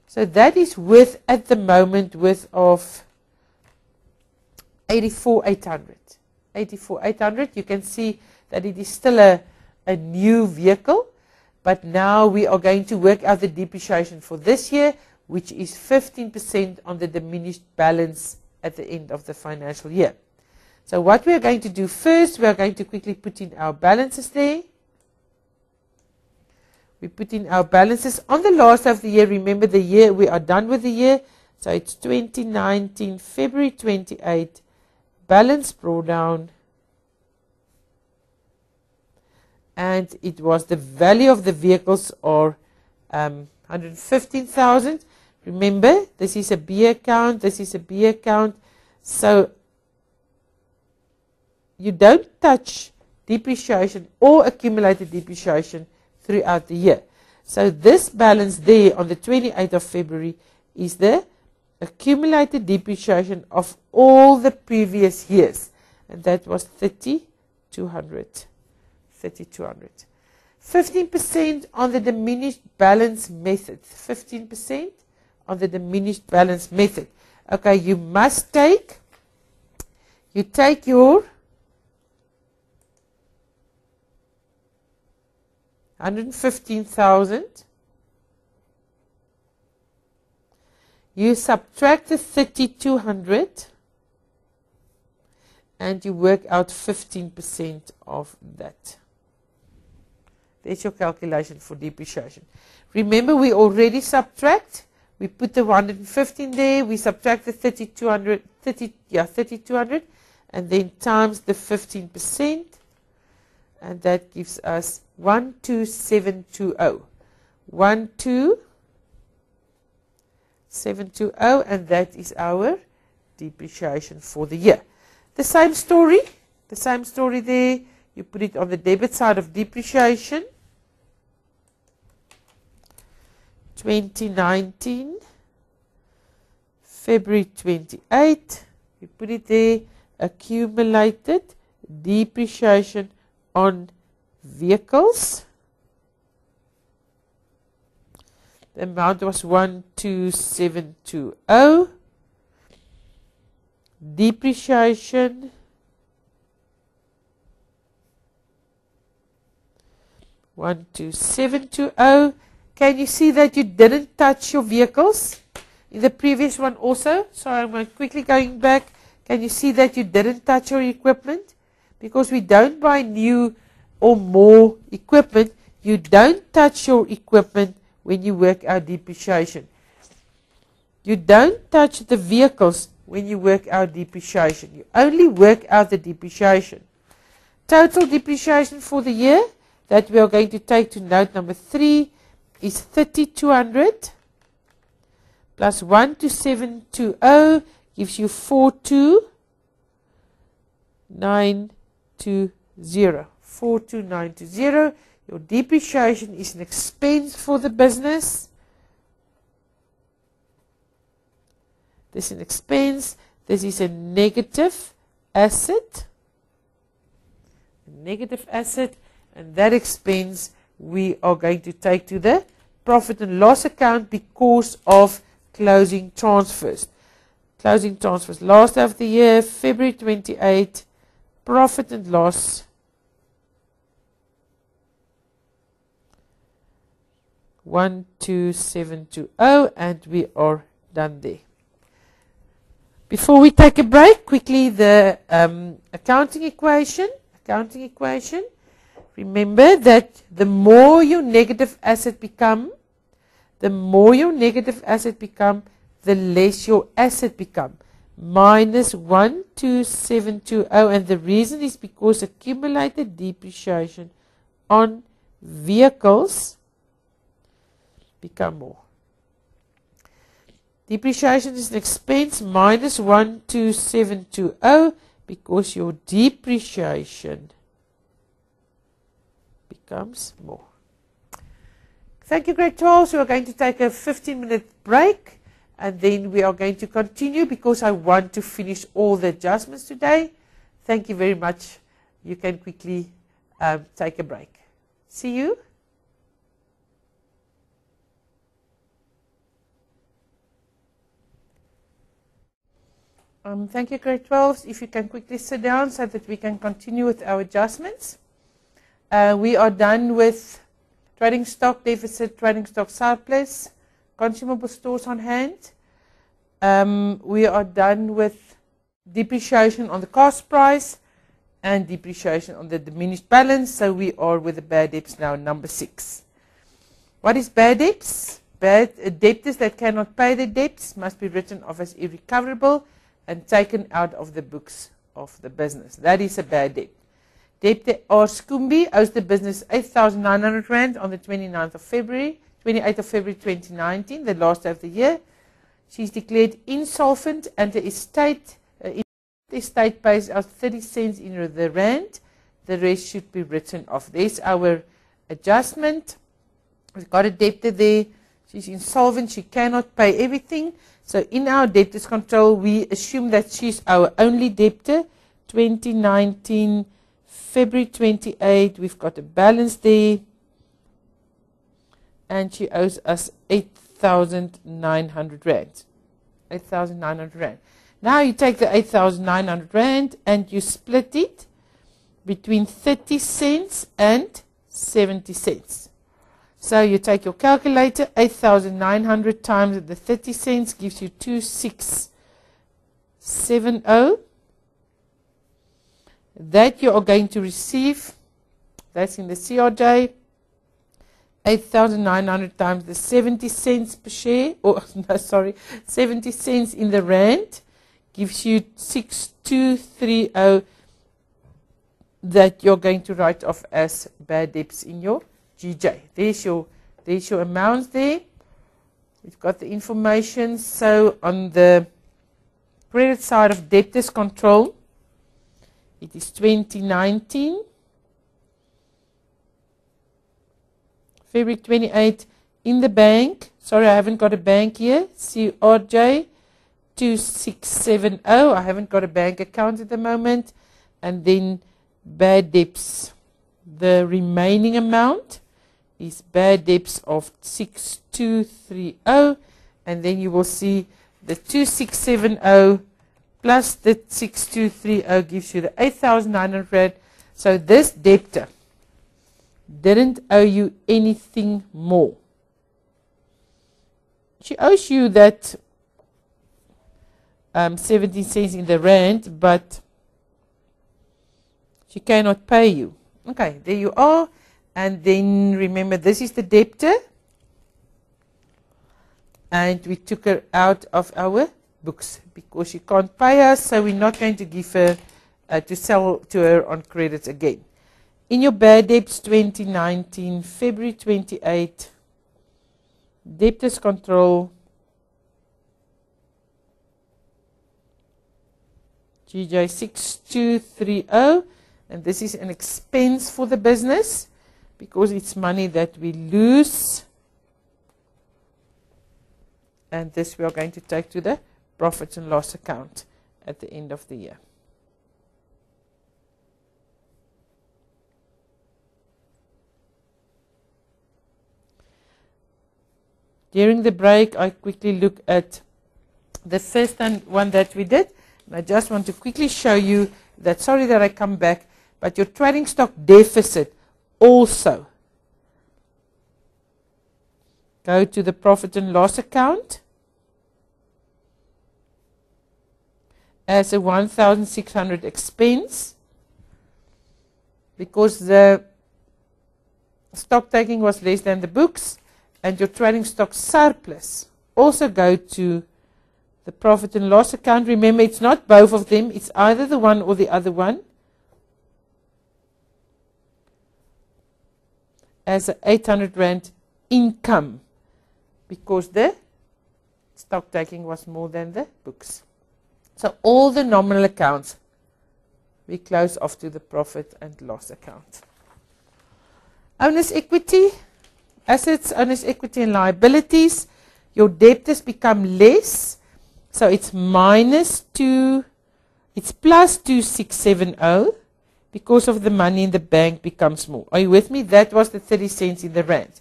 so that is worth at the moment worth of 84,800. 84,800. You can see that it is still a new vehicle, but now we are going to work out the depreciation for this year, which is 15% on the diminished balance at the end of the financial year. So what we are going to do first, we are going to quickly put in our balances there. We put in our balances on the last of the year. Remember the year, we are done with the year. So it's 2019, February 28, balance drawdown. And it was the value of the vehicles are 115,000. Remember, this is a B account, this is a B account. So you don't touch depreciation or accumulated depreciation throughout the year. So this balance there on the 28th of February is the accumulated depreciation of all the previous years. And that was 3,200. 3,200. 15% on the diminished balance method. 15% on the diminished balance method. Okay, you must take your 115,000. You subtract the 3,200 and you work out 15% of that. There's your calculation for depreciation. Remember, we already subtract. We put the 115 there. We subtract the 3,200, and then times the 15%, and that gives us 12720. 12720, and that is our depreciation for the year. The same story there. You put it on the debit side of depreciation. 2019, February 28, you put it there, accumulated depreciation on vehicles. The amount was 12720. Depreciation 12720. Can you see that you didn't touch your vehicles in the previous one also? So I'm quickly going back. Can you see that you didn't touch your equipment? Because we don't buy new or more equipment, you don't touch your equipment when you work out depreciation. You don't touch the vehicles when you work out depreciation. You only work out the depreciation. Total depreciation for the year that we are going to take to note number 3 is 3,200 plus 12720 gives you 42920. 42920. Your depreciation is an expense for the business. This is an expense. This is a negative asset. A negative asset. And that expense we are going to take to the profit and loss account because of closing transfers. Closing transfers. Last of the year, February 28, profit and loss. 12720, and we are done there. Before we take a break, quickly the accounting equation. Remember that the more your negative asset become, the less your asset become. Minus 12720, and the reason is because accumulated depreciation on vehicles become more. Depreciation is an expense minus 12720 because your depreciation becomes more. Thank you, grade 12. So we're going to take a 15-minute break, and then we are going to continue because I want to finish all the adjustments today. Thank you very much. You can quickly take a break. See you. Thank you, grade 12s. If you can quickly sit down so that we can continue with our adjustments. We are done with trading stock deficit, trading stock surplus, consumable stores on hand. We are done with depreciation on the cost price and depreciation on the diminished balance. So we are with the bad debts now, number 6. What is bad debts? Debtors that cannot pay their debts must be written off as irrecoverable and taken out of the books of the business. That is a bad debt. Debtor R. Skumbi owes the business 8,900 Rand on the 28th of February 2019, the last day of the year. She's declared insolvent and the estate pays out 30 cents in the Rand. The rest should be written off. There's our adjustment. We've got a debtor there. She's insolvent. She cannot pay everything. So in our debtors control, we assume that she's our only debtor. 2019, February 28, we've got a balance there. And she owes us 8,900 Rand. 8,900 Rand. Now you take the 8,900 Rand and you split it between 30 cents and 70 cents. So you take your calculator, 8,900 times the 30 cents gives you 2,670. That you are going to receive, that's in the CRJ, 8,900 times the 70 cents per share, or no, sorry, 70 cents in the Rand gives you 6,230 that you're going to write off as bad debts in your GJ. There's your amounts there. We've got the information. So on the credit side of debtors control, it is 2019, February 28 in the bank. Sorry, I haven't got a bank here. CRJ 2670. I haven't got a bank account at the moment. And then bad debts. The remaining amount is bad debts of 6,230, and then you will see the 2,670 plus the 6,230 gives you the 8,900 Rand. So this debtor didn't owe you anything more. She owes you that 17 cents in the Rand, but she cannot pay you. Okay, there you are. And then remember, this is the debtor. And we took her out of our books because she can't pay us, so we're not going to give her to sell to her on credits again. In your bad debts 2019, February 28, debtors control, GJ 6230, and this is an expense for the business because it's money that we lose. And this we are going to take to the profit and loss account at the end of the year. During the break, I quickly look at the first one that we did. And I just want to quickly show you that, sorry that I come back, but your trading stock deficit also. Go to the profit and loss account as a 1,600 expense because the stock taking was less than the books, and your trading stock surplus also go to the profit and loss account. Remember, it's not both of them, it's either the one or the other one, as a 800 Rand income, because the stock taking was more than the books. So all the nominal accounts, we close off to the profit and loss account. Owner's equity, assets, owner's equity and liabilities. Your debtors become less. So it's plus 2670 because of the money in the bank becomes more. Are you with me? That was the 30 cents in the rand.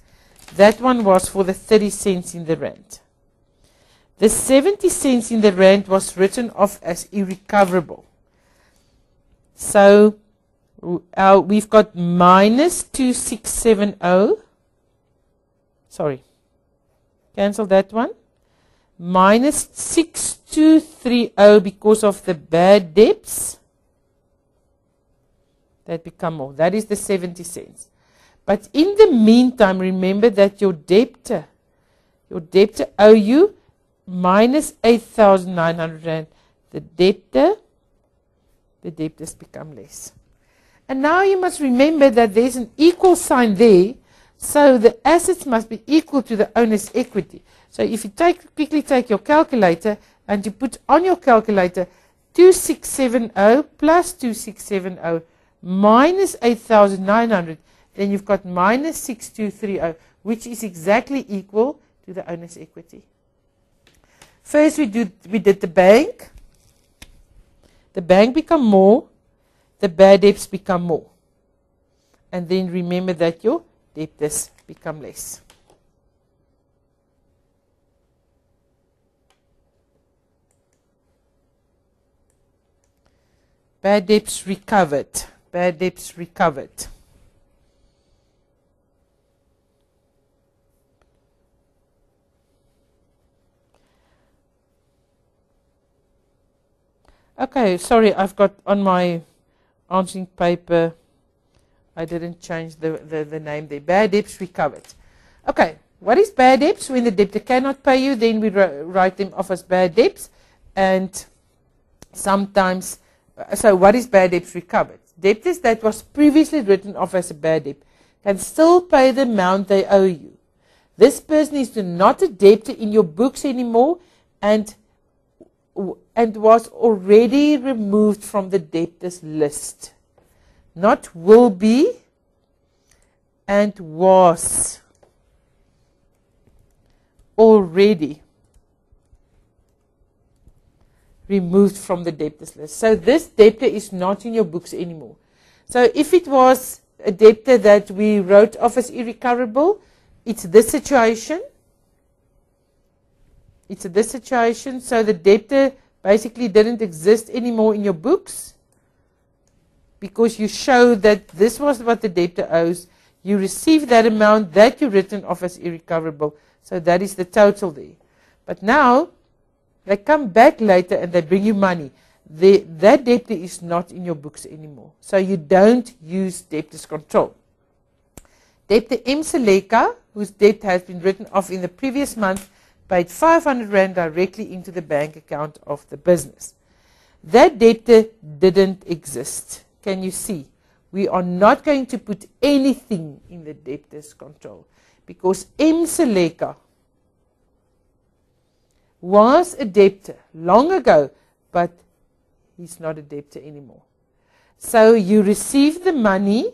That one was for the 30 cents in the rand. The 70 cents in the rand was written off as irrecoverable. So we've got minus 2670. Sorry, cancel that one. Minus 6230 because of the bad debts. That become more. That is the 70 cents. But in the meantime, remember that your debtor owe you minus 8,900 Rand. The debtors become less. And now you must remember that there's an equal sign there, so the assets must be equal to the owner's equity. So if you quickly take your calculator and you put on your calculator 2670 plus 2670 minus 8,900, then you've got minus 6230, which is exactly equal to the owner's equity. First we did the bank. The bank become more, the bad debts become more. And then remember that your debtors become less. Bad debts recovered. Bad debts recovered. Okay, sorry, I've got on my answering paper, I didn't change the name there. Bad debts recovered. Okay, what is bad debts? When the debtor cannot pay you, then we write them off as bad debts. And sometimes, so what is bad debts recovered? Debtors that was previously written off as a bad debt can still pay the amount they owe you. This person is not a debtor in your books anymore and was already removed from the debtors list. Not will be and was already removed from the debtors list. So this debtor is not in your books anymore. So if it was a debtor that we wrote off as irrecoverable, it's this situation. It's this situation. So the debtor basically didn't exist anymore in your books because you show that this was what the debtor owes. You receive that amount that you written off as irrecoverable. So that is the total there. But now they come back later and they bring you money. that debtor is not in your books anymore. So you don't use debtors control. Debtor M. Seleka, whose debt has been written off in the previous month, paid 500 Rand directly into the bank account of the business. That debtor didn't exist. Can you see? We are not going to put anything in the debtors control because M. Seleka was a debtor long ago, but he's not a debtor anymore. So you receive the money.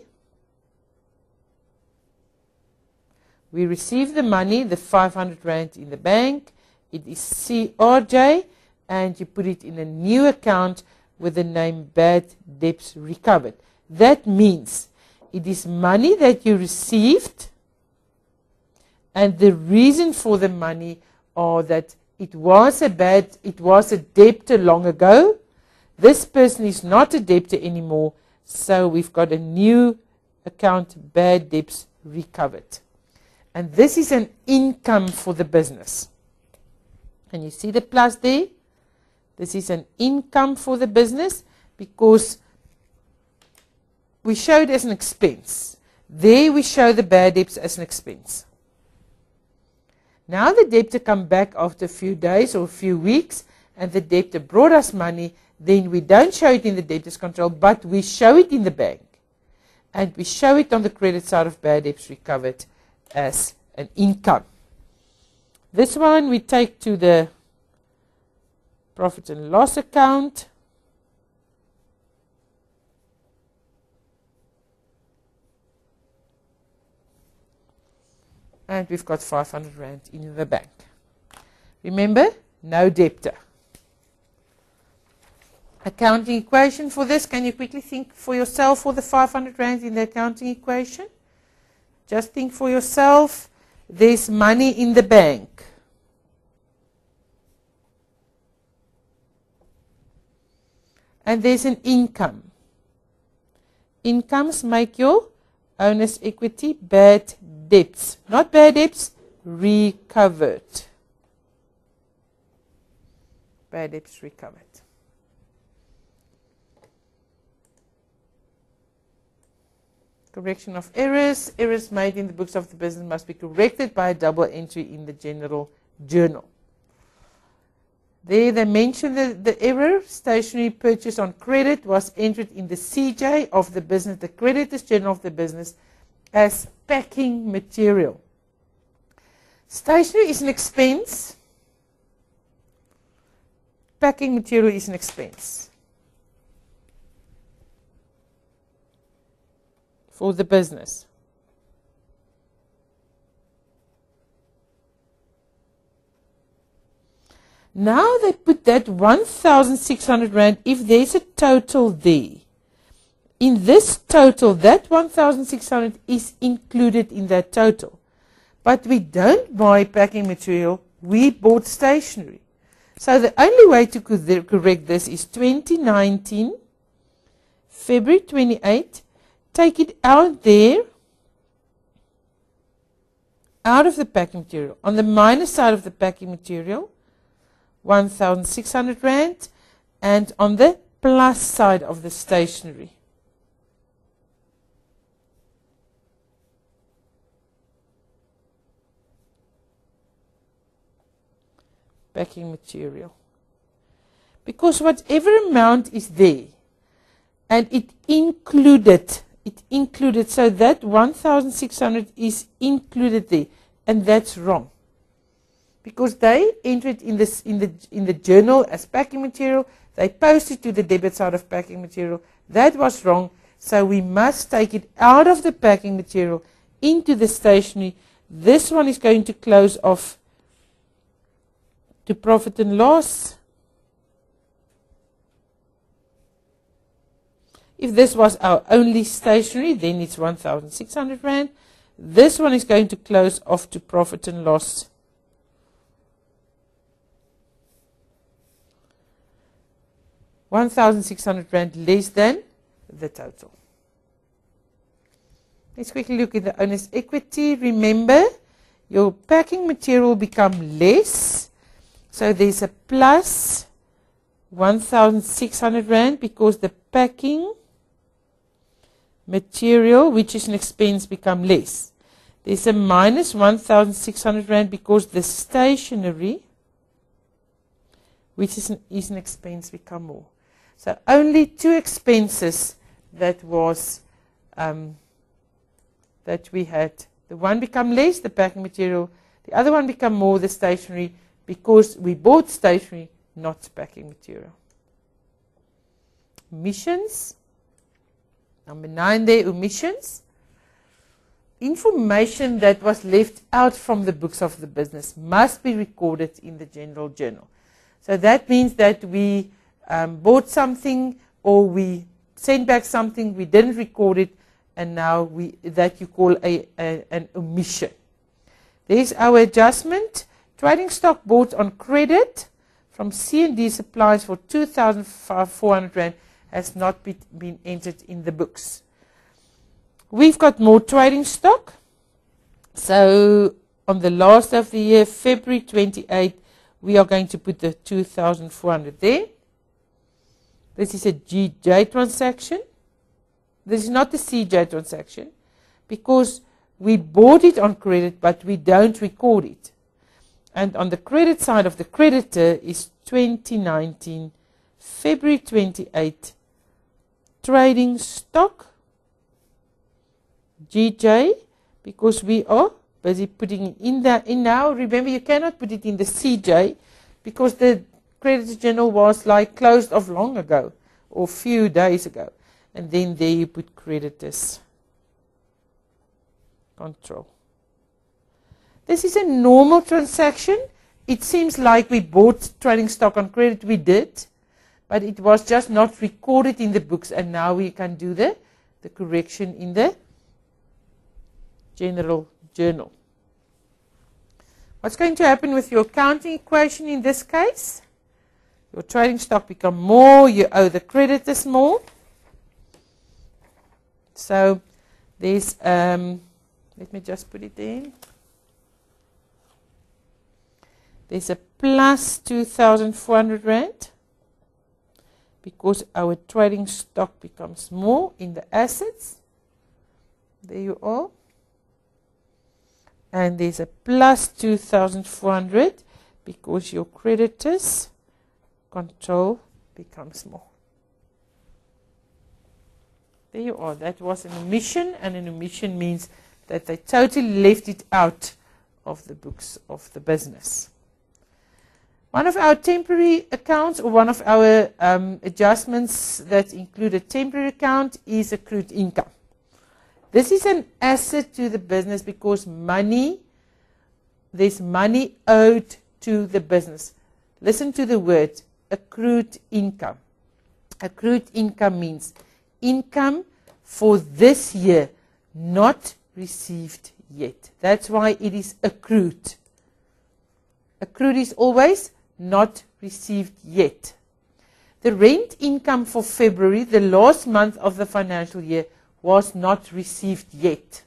We receive the money, the 500 Rand in the bank. It is CRJ, and you put it in a new account with the name Bad Debts Recovered. That means it is money that you received, and the reason for the money are that it was a debtor long ago. This person is not a debtor anymore, so we've got a new account, Bad Debts Recovered. And this is an income for the business. Can you see the plus there? This is an income for the business because we show it as an expense. There we show the bad debts as an expense. Now the debtor come back after a few days or a few weeks and the debtor brought us money, then we don't show it in the debtors control, but we show it in the bank. And we show it on the credit side of Bad Debts Recovered as an income. This one we take to the profit and loss account. And we've got 500 Rand in the bank. Remember, no debtor. Accounting equation for this. Can you quickly think for yourself for the 500 Rand in the accounting equation? Just think for yourself. There's money in the bank. And there's an income. Incomes make your owner's equity bad debts. Not bad debts, recovered. Bad debts recovered. Correction of errors. Errors made in the books of the business must be corrected by a double entry in the general journal. There they mention the error. Stationery purchase on credit was entered in the CJ of the business, the creditors journal of the business, as packing material. Stationery is an expense. Packing material is an expense for the business. Now they put that 1,600 Rand, if there's a total there. In this total, that 1,600 is included in that total. But we don't buy packing material, we bought stationery. So the only way to correct this is 2019, February 28, take it out there, out of the packing material. On the minus side of the packing material, 1,600 Rand, and on the plus side of the stationery, packing material. Because whatever amount is there, and it included, so that 1,600 is included there, and that's wrong. Because they entered in the journal as packing material, they posted to the debit side of packing material. That was wrong, so we must take it out of the packing material into the stationery. This one is going to close off to profit and loss. If this was our only stationery, then it's 1,600 Rand. This one is going to close off to profit and loss. 1,600 Rand less than the total. Let's quickly look at the owner's equity. Remember, your packing material will become less. So there's a plus 1,600 Rand because the packing material, which is an expense, become less. There's a minus 1,600 Rand because the stationery, which is an expense, become more. So only two expenses that was that we had. The one become less, the packing material. The other one become more, the stationery, because we bought stationery, not packing material. Omissions. Number 9 there, omissions. Information that was left out from the books of the business must be recorded in the general journal. So that means that we bought something or we sent back something, we didn't record it, and now that you call an omission. There's our adjustment. Trading stock bought on credit from C&D Supplies for 2,400 Rand has not been entered in the books. We've got more trading stock. So on the last of the year, February 28, we are going to put the 2,400 there. This is a GJ transaction. This is not the CJ transaction because we bought it on credit, but we don't record it. And on the credit side of the creditor is 2019, February 28, trading stock, GJ, because we are busy putting it in now. Remember, you cannot put it in the CJ because the creditor journal was like closed off long ago or few days ago. And then there you put creditors control. This is a normal transaction. It seems like we bought trading stock on credit. We did, but it was just not recorded in the books, and now we can do the correction in the general journal. What's going to happen with your accounting equation in this case? Your trading stock become more, you owe the creditors more. So there's, let me just put it in. There's a plus 2,400 Rand because our trading stock becomes more in the assets. There you are. And there's a plus 2,400 because your creditors control becomes more. There you are. That was an omission, and an omission means that they totally left it out of the books of the business. One of our temporary accounts, or one of our adjustments that include a temporary account, is accrued income. This is an asset to the business because there's money owed to the business. Listen to the word, accrued income. Accrued income means income for this year, not received yet. That's why it is accrued. Accrued is always not received yet. The rent income for February, the last month of the financial year, was not received yet.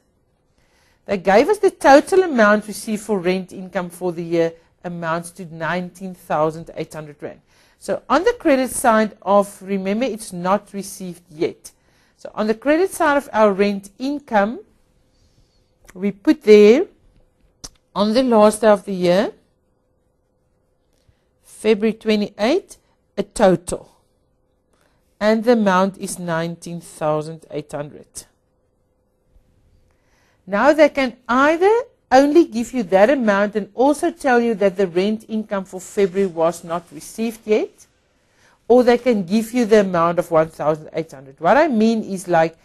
They gave us the total amount received for rent income for the year amounts to 19,800 Rand. So on the credit side of, remember, it's not received yet. So on the credit side of our rent income, we put there on the last day of the year, February 28, a total. And the amount is 19,800. Now they can either only give you that amount and also tell you that the rent income for February was not received yet, or they can give you the amount of 1,800. What I mean is, like,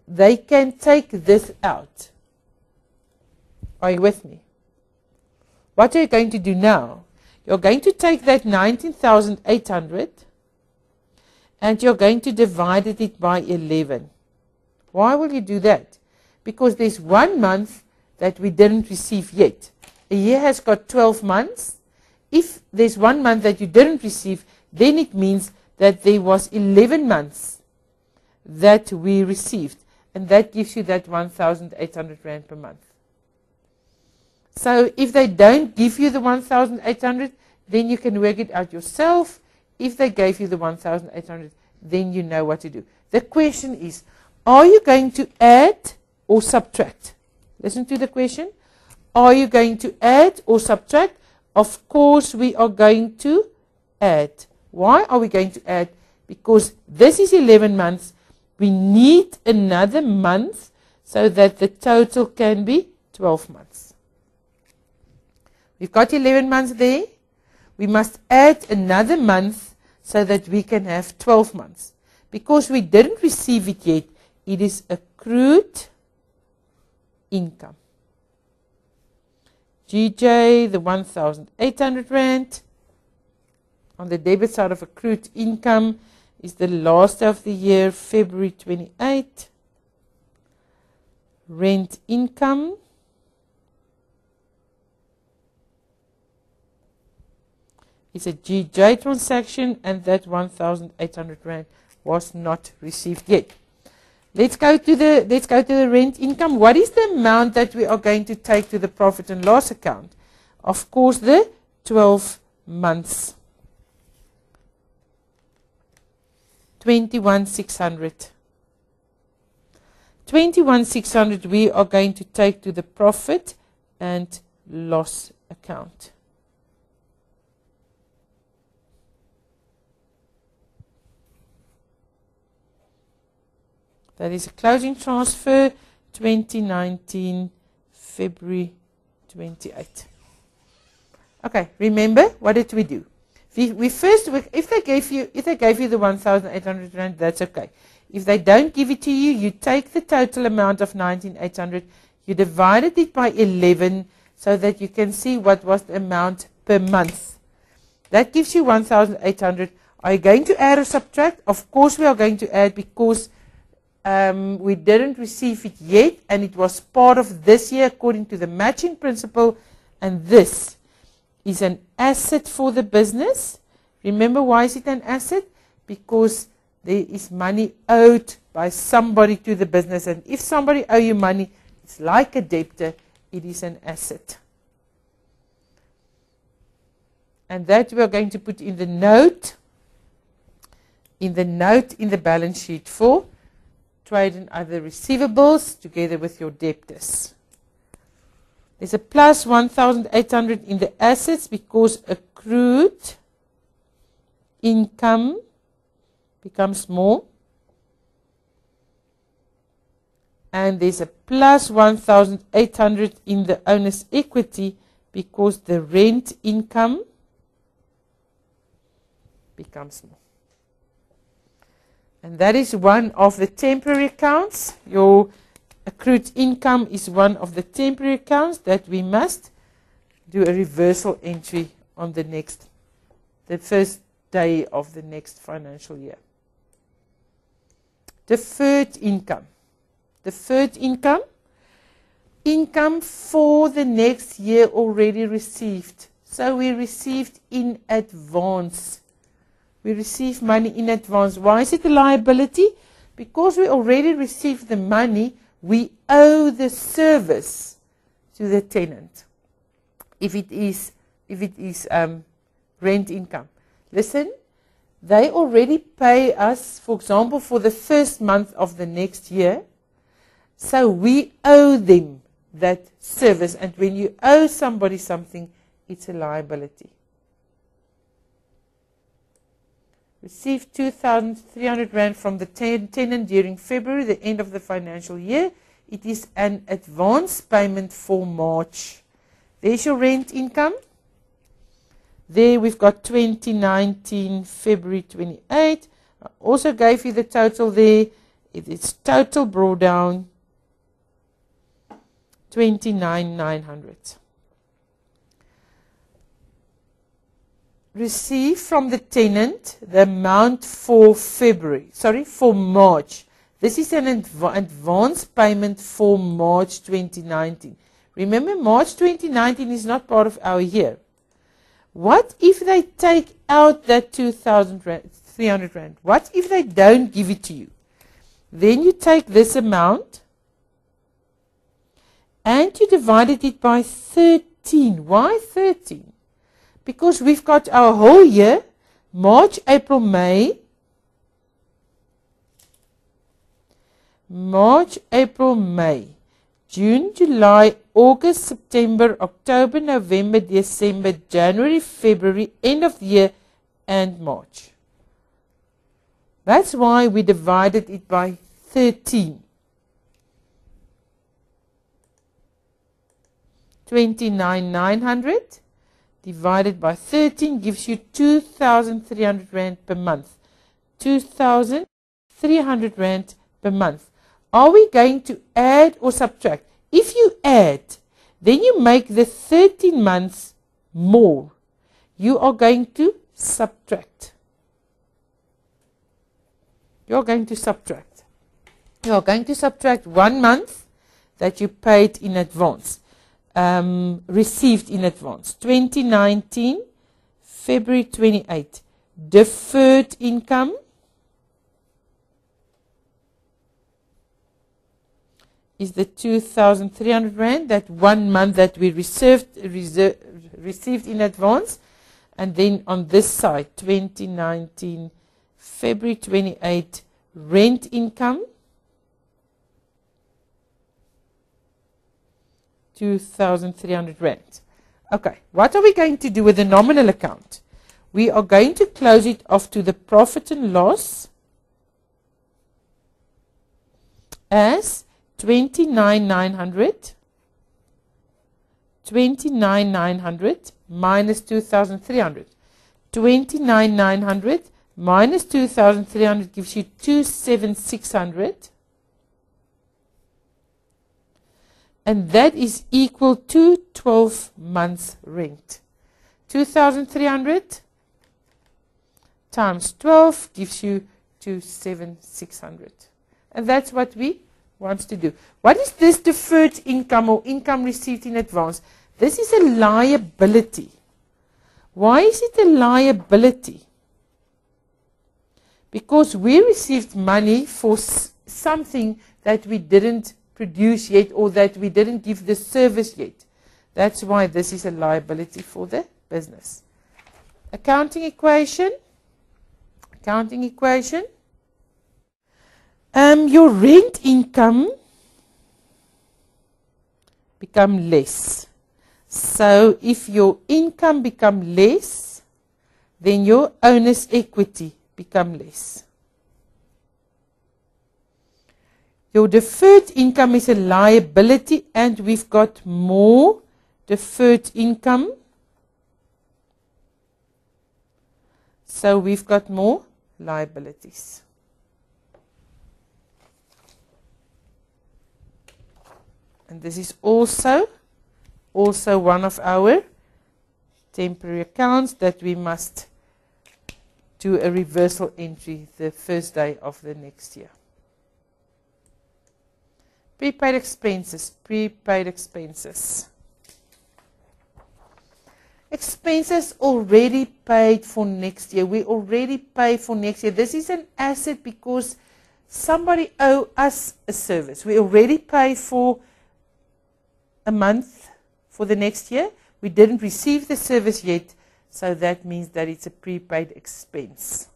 they can take this out. Are you with me? What are you going to do now? You're going to take that 19,800 and you're going to divide it by 11. Why will you do that? Because there's 1 month that we didn't receive yet. A year has got 12 months. If there's 1 month that you didn't receive, then it means that there was 11 months that we received. And that gives you that 1,800 Rand per month. So if they don't give you the 1,800, then you can work it out yourself. if they gave you the 1,800, then you know what to do. The question is, are you going to add or subtract? Listen to the question. Are you going to add or subtract? Of course, we are going to add. Why are we going to add? Because this is 11 months. We need another month so that the total can be 12 months. We've got 11 months there. We must add another month so that we can have 12 months. Because we didn't receive it yet, it is accrued income. GJ, the 1,800 Rand. On the debit side of accrued income is the last of the year, February 28. Rent income. It's a GJ transaction, and that 1,800 Rand was not received yet. Let's go to the rent income. What is the amount that we are going to take to the profit and loss account? Of course, the 12 months. 21,600. 21,600 we are going to take to the profit and loss account. That is a closing transfer, 2019, February 28. Okay, remember, what did we do? If they gave you the 1,800 Rand, that's okay. If they don't give it to you, you take the total amount of 19,800, you divided it by 11 so that you can see what was the amount per month. That gives you 1,800. Are you going to add or subtract? Of course we are going to add, because we didn't receive it yet, and it was part of this year according to the matching principle, and this is an asset for the business. Remember, why is it an asset? Because there is money owed by somebody to the business, and if somebody owes you money, it's like a debtor, it is an asset. And that we are going to put in the note, in the balance sheet for trade and other receivables together with your debtors. There's a plus 1,800 in the assets because accrued income becomes more. And there's a plus 1,800 in the owner's equity because the rent income becomes more. And that is one of the temporary accounts. Your accrued income is one of the temporary accounts that we must do a reversal entry on the first day of the next financial year. Deferred income. Deferred income. Income for the next year already received. So we received in advance. We receive money in advance. Why is it a liability? Because we already received the money, we owe the service to the tenant. If it is rent income. Listen, they already pay us, for example, for the first month of the next year. So we owe them that service. And when you owe somebody something, it's a liability. Received 2,300 Rand from the tenant during February, the end of the financial year. It is an advance payment for March. There's your rent income. There we've got 2019, February 28. I also gave you the total there. It is total brought down 29,900. Receive from the tenant the amount for March. This is an advance payment for March 2019. Remember, March 2019 is not part of our year. What if they take out that 2,300 Rand? What if they don't give it to you? Then you take this amount and you divided it by 13. Why 13? Because we've got our whole year March, April, May. March, April, May. June, July, August, September, October, November, December, January, February, end of the year, and March. That's why we divided it by 13. 29,900 divided by 13 gives you 2,300 Rand per month. 2,300 Rand per month. Are we going to add or subtract? If you add, then you make the 13 months more. You are going to subtract. You are going to subtract. You are going to subtract 1 month that you paid in advance. Received in advance. 2019, February 28. Deferred income is the 2,300 Rand, that 1 month that we received in advance. And then on this side, 2019, February 28, rent income. 2,300 Rand. Okay, what are we going to do with the nominal account? We are going to close it off to the profit and loss as 29,900. 29,900 minus 2,300. 29,900 minus 2,300 gives you 27,600. And that is equal to 12 months rent. 2,300 times 12 gives you 27,600. And that's what we want to do. What is this deferred income or income received in advance? This is a liability. Why is it a liability? Because we received money for something that we didn't produce yet, or that we didn't give the service yet. That's why this is a liability for the business. Accounting equation. Accounting equation. Your rent income become less. So if your income become less, then your owner's equity become less. Your deferred income is a liability, and we've got more deferred income. So we've got more liabilities. And this is also one of our temporary accounts that we must do a reversal entry the first day of the next year. Prepaid expenses, prepaid expenses. Expenses already paid for next year. We already pay for next year. This is an asset because somebody owes us a service. We already paid for a month for the next year. We didn't receive the service yet, so that means that it's a prepaid expense.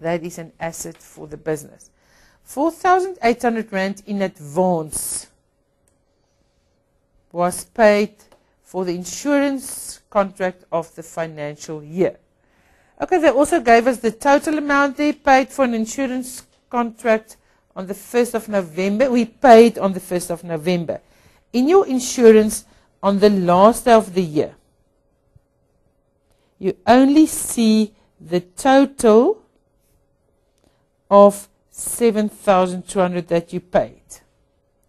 That is an asset for the business. 4,800 Rand in advance was paid for the insurance contract of the financial year. Okay, they also gave us the total amount they paid for an insurance contract on the 1st of November. We paid on the 1st of November. In your insurance on the last day of the year, you only see the total of 7,200 that you paid.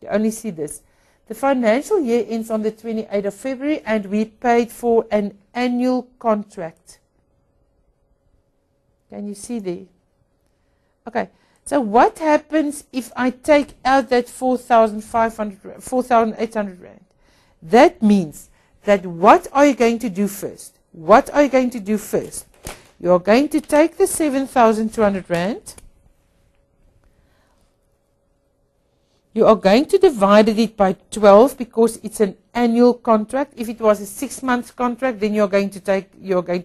You only see this. The financial year ends on the 28th of February, and we paid for an annual contract. Can you see there? Okay, so what happens if I take out that 4,800 Rand? That means that what are you going to do first? What are you going to do first? You are going to take the 7,200 Rand. You are going to divide it by 12 because it's an annual contract. If it was a 6-month contract, then you're going to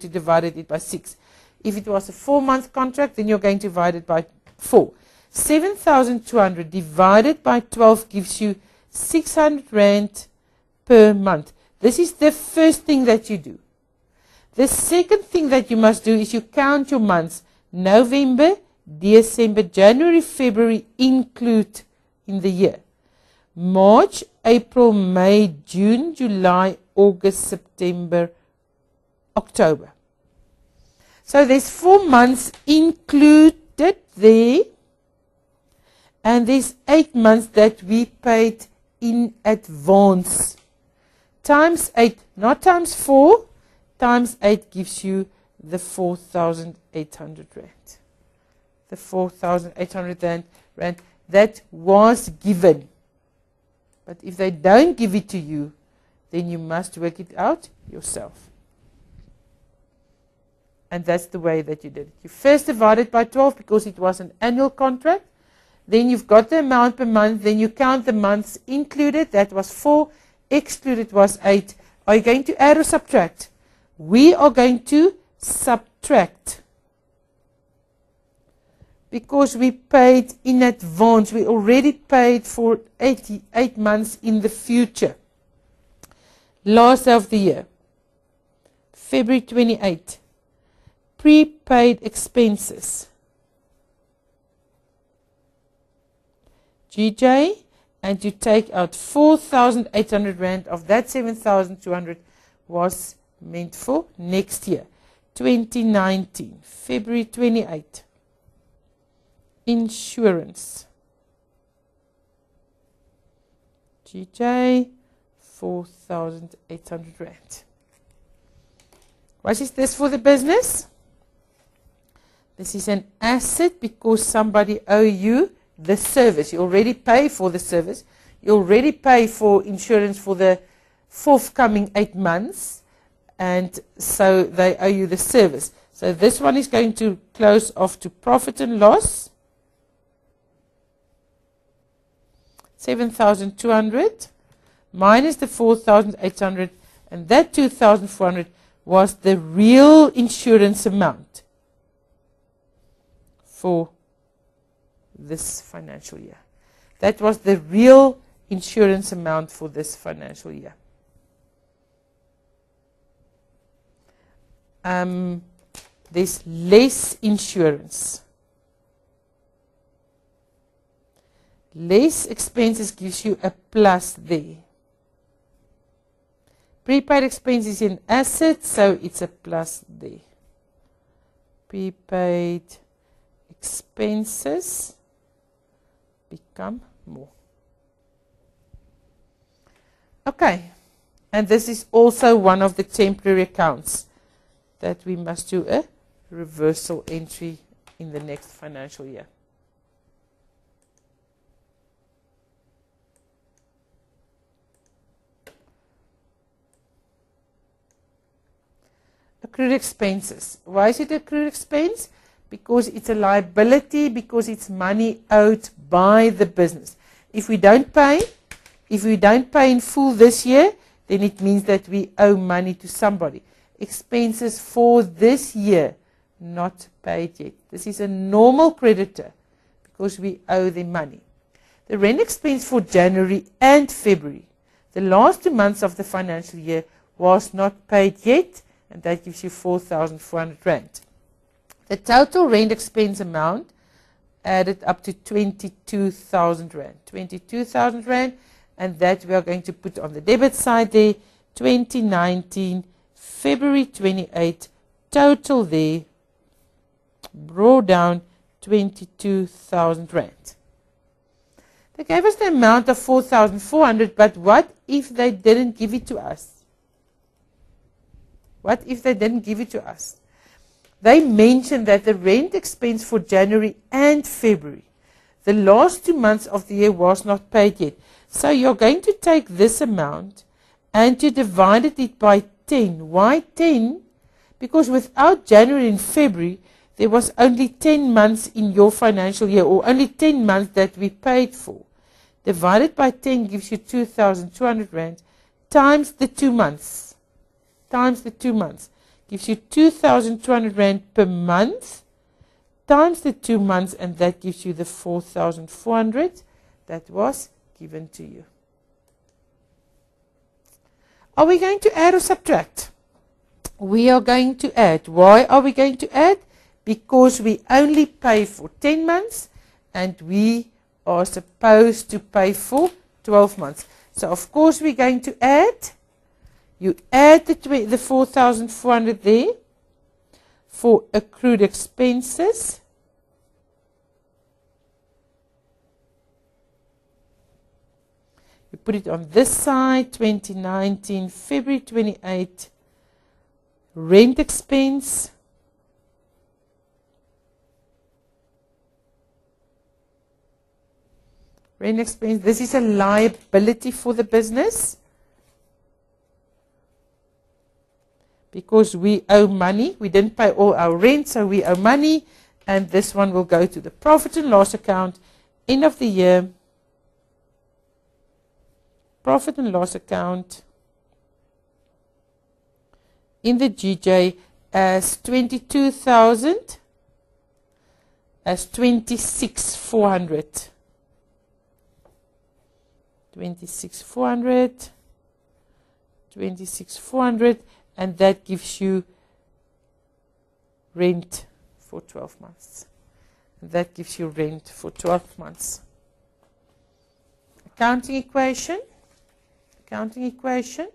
divide it by 6. If it was a 4-month contract, then you're going to divide it by 4. 7,200 divided by 12 gives you 600 Rand per month. This is the first thing that you do. The second thing that you must do is you count your months. November, December, January, February include in the year. March, April, May, June, July, August, September, October. So there's 4 months included there. And there's 8 months that we paid in advance. Times 8, not times 4. Times 8 gives you the 4,800 Rand. The 4,800 Rand that was given. But if they don't give it to you, then you must work it out yourself. And that's the way that you did it. You first divided by 12 because it was an annual contract. Then you've got the amount per month. Then you count the months included. That was 4. Excluded was 8. Are you going to add or subtract? We are going to subtract. Because we paid in advance. We already paid for 8 months in the future. Last of the year. February 28. Prepaid expenses. GJ, and you take out 4,800 Rand of that 7,200 was meant for next year, 2019, February 28. Insurance. GJ, 4,800 Rand. What is this for the business? This is an asset because somebody owe you the service. You already pay for the service. You already pay for insurance for the forthcoming 8 months. And so they owe you the service. So this one is going to close off to profit and loss. 7,200 minus the 4,800. And that 2,400 was the real insurance amount for this financial year. That was the real insurance amount for this financial year. There's less insurance. Less expenses gives you a plus there. Prepaid expenses in assets, so it's a plus there. Prepaid expenses become more. Okay, and this is also one of the temporary accounts that we must do a reversal entry in the next financial year. Accrued expenses. Why is it accrued expense? Because it's a liability, because it's money owed by the business. If we don't pay in full this year, then it means that we owe money to somebody. Expenses for this year not paid yet. This is a normal creditor because we owe them money. The rent expense for January and February, the last 2 months of the financial year, was not paid yet, and that gives you 4,400 Rand. The total rent expense amount added up to 22,000 Rand. 22,000 Rand, and that we are going to put on the debit side there. 2019, February 28, total there, brought down 22,000 Rand. They gave us the amount of 4,400, but what if they didn't give it to us? What if they didn't give it to us? They mentioned that the rent expense for January and February, the last 2 months of the year, was not paid yet. So you're going to take this amount and you divided it by 10. Why 10? Because without January and February, there was only 10 months in your financial year, or only 10 months that we paid for. Divided by 10 gives you 2,200 Rand times the 2 months. Times the 2 months gives you 2,200 Rand per month times the 2 months, and that gives you the 4,400 that was given to you. Are we going to add or subtract? We are going to add. Why are we going to add? Because we only pay for 10 months and we are supposed to pay for 12 months. So of course we're going to add. You add the 4,400 there for accrued expenses. You put it on this side, 2019, February 28, rent expense. Rent expense, this is a liability for the business because we owe money. We didn't pay all our rent, so we owe money, and this one will go to the profit and loss account, end of the year, profit and loss account in the GJ as 22,000 as 26,400. 26,400, 26,400, and that gives you rent for 12 months. That gives you rent for 12 months. Accounting equation. Accounting equation.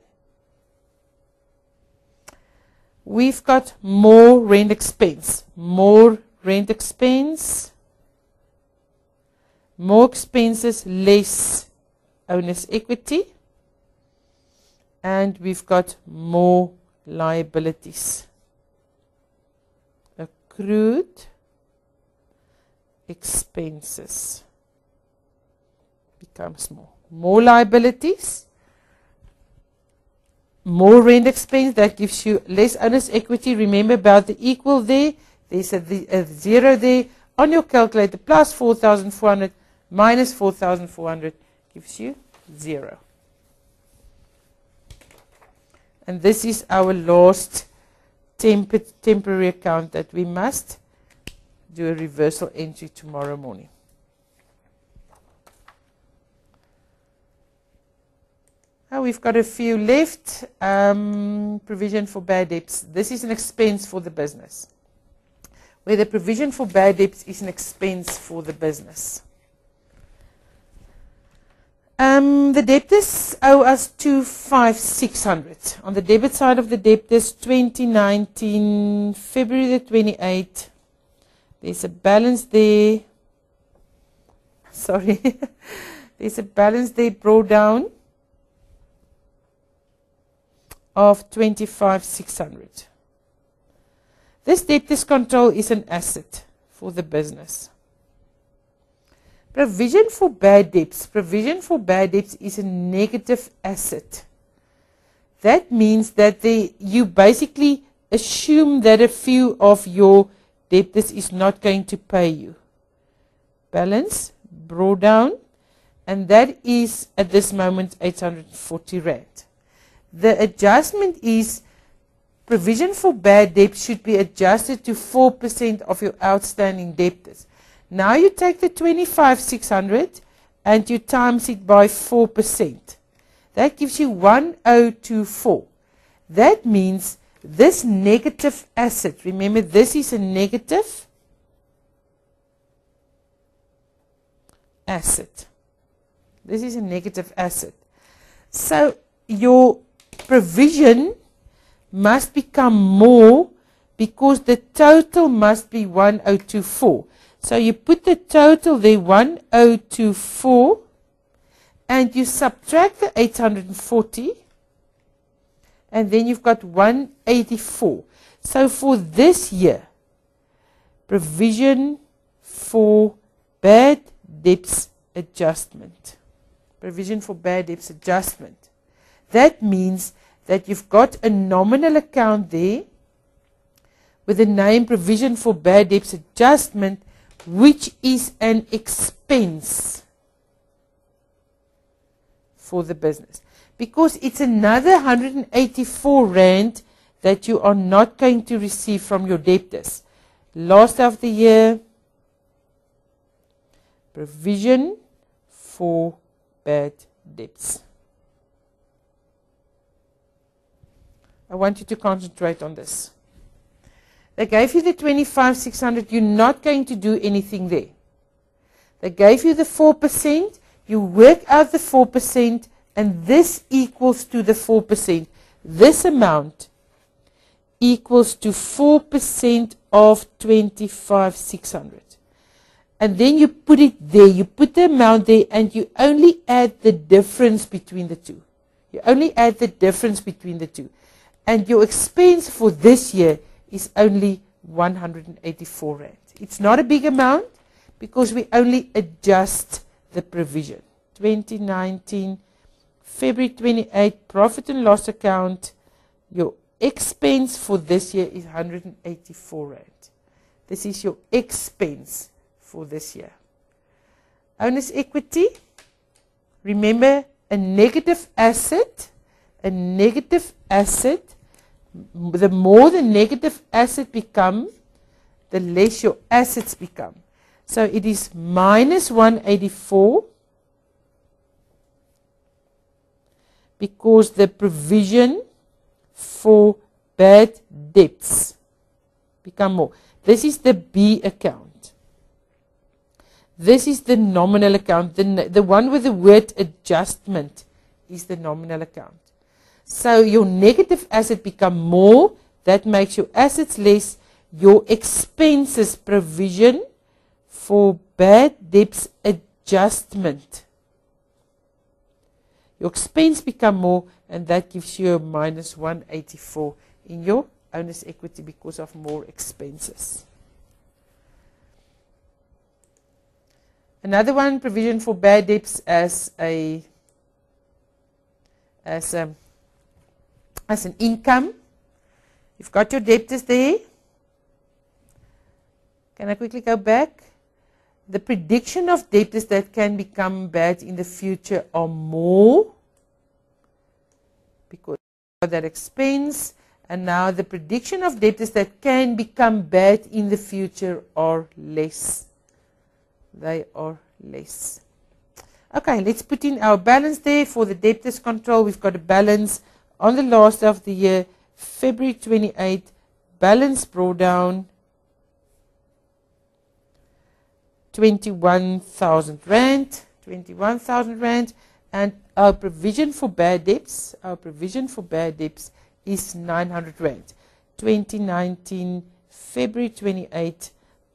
We've got more rent expense. More rent expense. More expenses, less owner's equity, and we've got more liabilities. Accrued expenses becomes more. More liabilities, more rent expense, that gives you less owner's equity. Remember about the equal there. There's a zero there on your calculator. Plus 4,400 minus 4,400 gives you 0. And this is our last temporary account that we must do a reversal entry tomorrow morning. Now we've got a few left. Provision for bad debts. This is an expense for the business. Where the provision for bad debts is an expense for the business. The debtors owe us 25,600. On the debit side of the debtors, 2019, February the 28th, there's a balance there. Sorry. There's a balance there brought down of 25,600. This debtors control is an asset for the business. Provision for bad debts. Provision for bad debts is a negative asset. That means that you basically assume that a few of your debtors is not going to pay you. Balance brought down, and that is at this moment 840 Rand. The adjustment is provision for bad debts should be adjusted to 4% of your outstanding debtors. Now you take the 25,600 and you times it by 4%. That gives you 1024. That means this negative asset, remember this is a negative asset. This is a negative asset. So your provision must become more because the total must be 1024. So you put the total there, 1024, and you subtract the 840, and then you've got 184. So for this year, provision for bad debts adjustment. Provision for bad debts adjustment. That means that you've got a nominal account there with the name provision for bad debts adjustment, which is an expense for the business. Because it's another 184 Rand that you are not going to receive from your debtors. Last of the year, provision for bad debts. I want you to concentrate on this. They gave you the 25,600, you're not going to do anything there. They gave you the 4%, you work out the 4%, and this equals to the 4%. This amount equals to 4% of 25,600. And then you put it there, you put the amount there, and you only add the difference between the two. You only add the difference between the two. And your expense for this year is only 184 Rand. It's not a big amount because we only adjust the provision. 2019, February 28, profit and loss account, your expense for this year is 184 Rand. This is your expense for this year. Owner's equity, remember a negative asset, the more the negative asset become, the less your assets become. So it is minus 184 because the provision for bad debts become more. This is the B account. This is the nominal account. The one with the word adjustment is the nominal account. So your negative asset become more. That makes your assets less. Your expenses provision for bad debts adjustment. Your expense become more, and that gives you a minus 184 in your owner's equity because of more expenses. Another one, provision for bad debts as an income. You've got your debtors there. Can I quickly go back? The prediction of debtors that can become bad in the future are more because of that expense. And now the prediction of debtors that can become bad in the future are less. They are less. Okay, let's put in our balance there for the debtors control. We've got a balance on the last of the year, February 28, balance brought down 21,000 Rand, 21,000 Rand, and our provision for bad debts, is 900 Rand. 2019, February 28,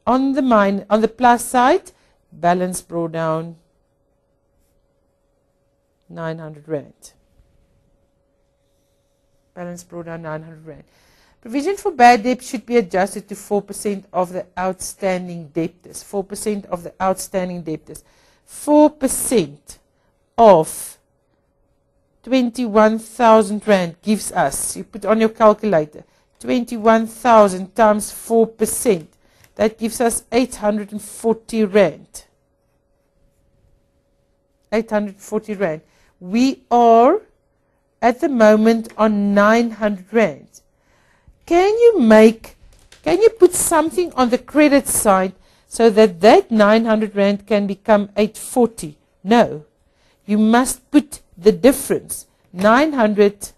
on the plus side, balance brought down 900 Rand. Balance brought down 900 Rand. Provision for bad debt should be adjusted to 4% of the outstanding debtors. 4% of the outstanding debtors. 4% of 21,000 Rand gives us, you put on your calculator, 21,000 times 4%. That gives us 840 Rand. 840 Rand. We are at the moment on 900 Rand. Can you put something on the credit side so that 900 Rand can become 840? No. You must put the difference. 900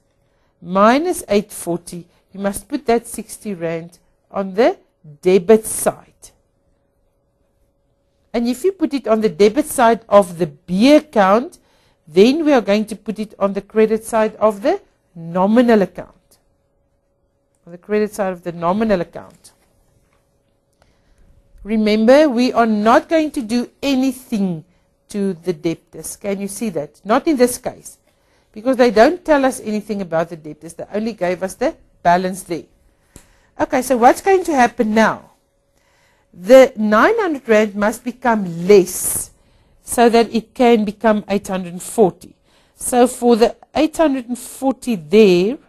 minus 840. You must put that 60 Rand on the debit side. And if you put it on the debit side of the B account, then we are going to put it on the credit side of the nominal account. On the credit side of the nominal account. Remember, we are not going to do anything to the debtors. Can you see that? Not in this case. Because they don't tell us anything about the debtors. They only gave us the balance there. Okay, so what's going to happen now? The 900 Rand must become less so that it can become 840. So for the 840 there,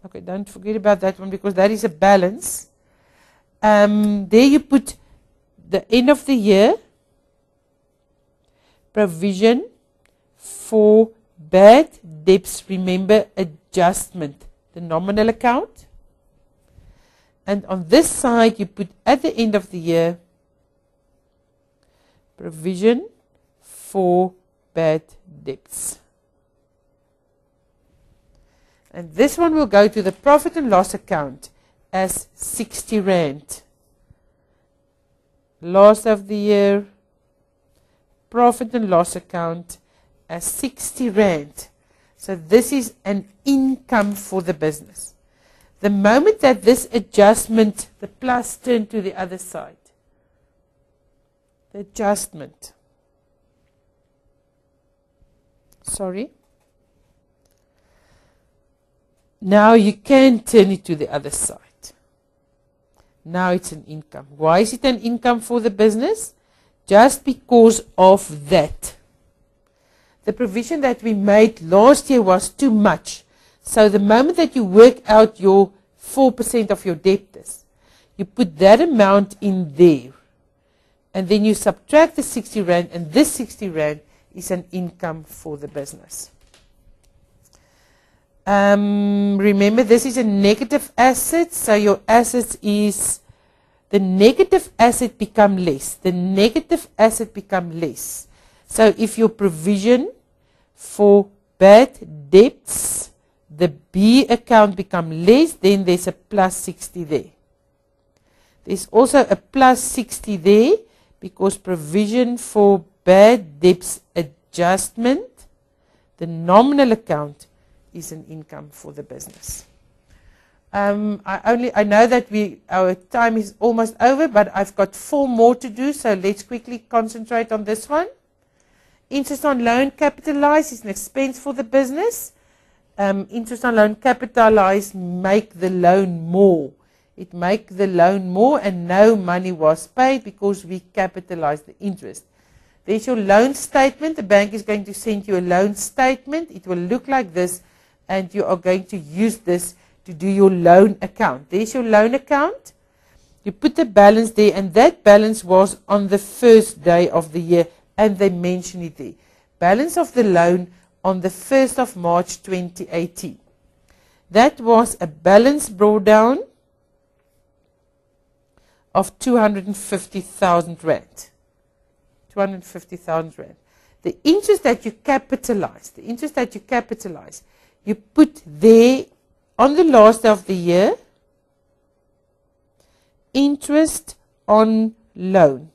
okay, don't forget about that one because that is a balance. There you put the end of the year provision for bad debts. Remember, adjustment. the nominal account. And on this side, you put at the end of the year, provision for bad debts. And this one will go to the profit and loss account as 60 Rand. Last of the year, profit and loss account as 60 Rand. So this is an income for the business. The moment that this adjustment, the plus turn to the other side, the adjustment, sorry, now you can turn it to the other side. Now it's an income. Why is it an income for the business? Just because of that. The provision that we made last year was too much. So the moment that you work out your 4% of your debtors, you put that amount in there. And then you subtract the 60 Rand, and this 60 Rand is an income for the business. Remember, this is a negative asset, so your assets is, the negative asset become less. The negative asset become less. So if your provision for bad debts, the B account become less, then there's a plus 60 there. There's also a plus 60 there because provision for bad debts adjustment, the nominal account, is an income for the business. I know that our time is almost over, but I've got 4 more to do, so let's quickly concentrate on this one. Interest on loan capitalized is an expense for the business. Interest on loan capitalized make the loan more. It make the loan more, and no money was paid because we capitalized the interest. There's your loan statement. The bank is going to send you a loan statement. It will look like this, and you are going to use this to do your loan account. There's your loan account. You put the balance there, and that balance was on the first day of the year, and they mention it there. Balance of the loan on the 1st of March 2018. That was a balance brought down of 250,000 Rand. 250,000 Rand. The interest that you capitalize, you put there on the last of the year, interest on loan.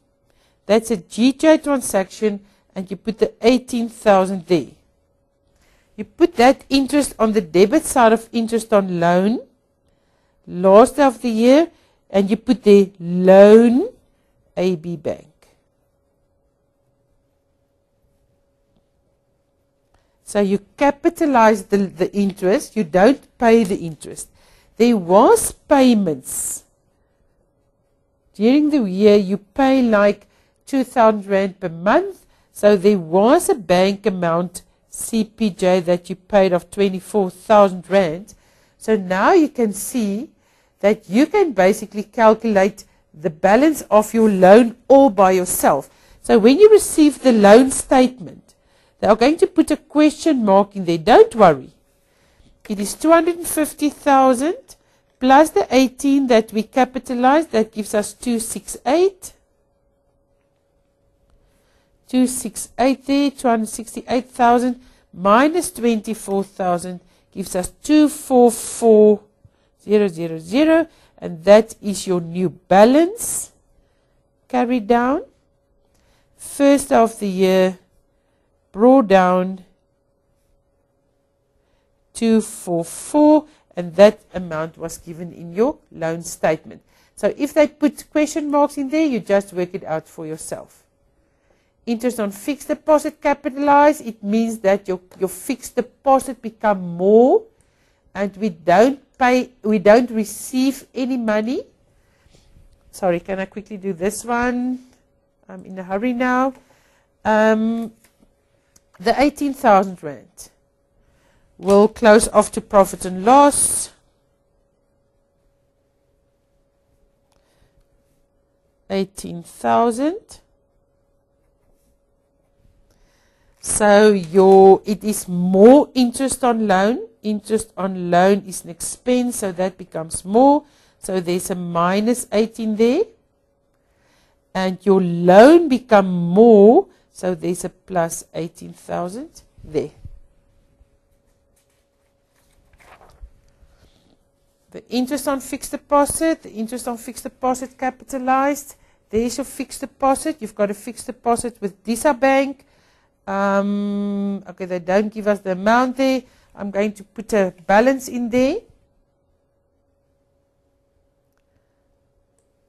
That's a GJ transaction, and you put the 18,000 there. You put that interest on the debit side of interest on loan, last of the year, and you put the loan AB Bank. So you capitalize the interest, you don't pay the interest. There was payments. During the year you pay like 2,000 Rand per month, so there was a bank amount, CPJ, that you paid of 24,000 Rand. So now you can see that you can basically calculate the balance of your loan all by yourself. So when you receive the loan statement, they are going to put a question mark in there. Don't worry. It is 250,000 plus the 18 that we capitalized. That gives us 268. 268 there, 268,000 minus 24,000 gives us 244,000, and that is your new balance. Carry down. First of the year, brought down 244, and that amount was given in your loan statement. So if they put question marks in there, you just work it out for yourself. Interest on fixed deposit capitalized, it means that your fixed deposit become more, and we don't receive any money. Sorry, can I quickly do this one? I'm in a hurry now. The 18,000 Rand will close off to profit and loss. 18,000. So it is more interest on loan. interest on loan is an expense, so that becomes more. So there's a minus 18 there. And your loan become more, so there's a plus 18,000 there. The interest on fixed deposit, capitalized. There's your fixed deposit. You've got a fixed deposit with DISA Bank. Okay, they don't give us the amount there. I'm going to put a balance in there.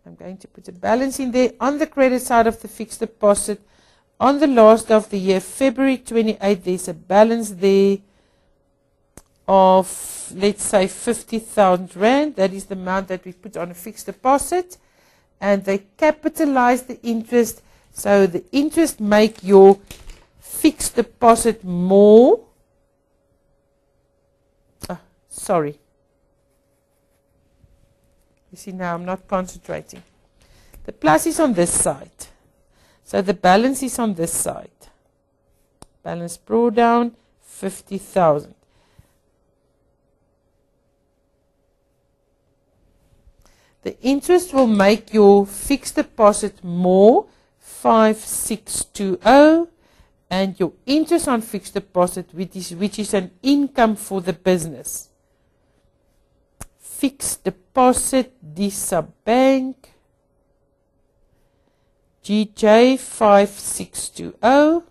I'm going to put a balance in there on the credit side of the fixed deposit. On the last of the year, February 28, there's a balance there of, let's say, 50,000 Rand. That is the amount that we put on a fixed deposit. And they capitalize the interest. So the interest make your fixed deposit more. Sorry. You see now I'm not concentrating. The plus is on this side. So the balance is on this side. Balance brought down 50,000. The interest will make your fixed deposit more, 5620, and your interest on fixed deposit, which is an income for the business. Fixed deposit, DISA Bank, GJ 5620,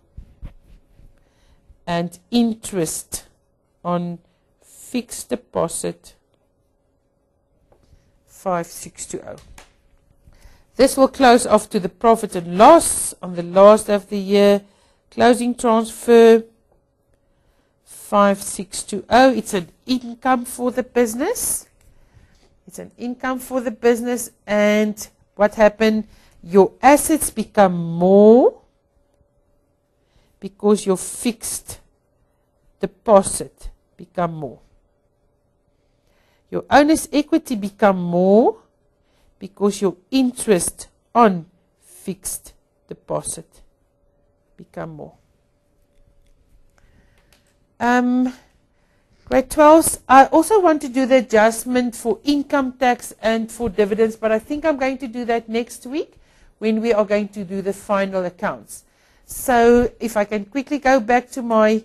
and interest on fixed deposit 5620. This will close off to the profit and loss on the last of the year. Closing transfer 5620. It's an income for the business. It's an income for the business, and what happened? Your assets become more because your fixed deposit become more. Your owner's equity become more because your interest on fixed deposit become more. Grade 12s, I also want to do the adjustment for income tax and for dividends, but I think I'm going to do that next week when we are going to do the final accounts. So if I can quickly go back to my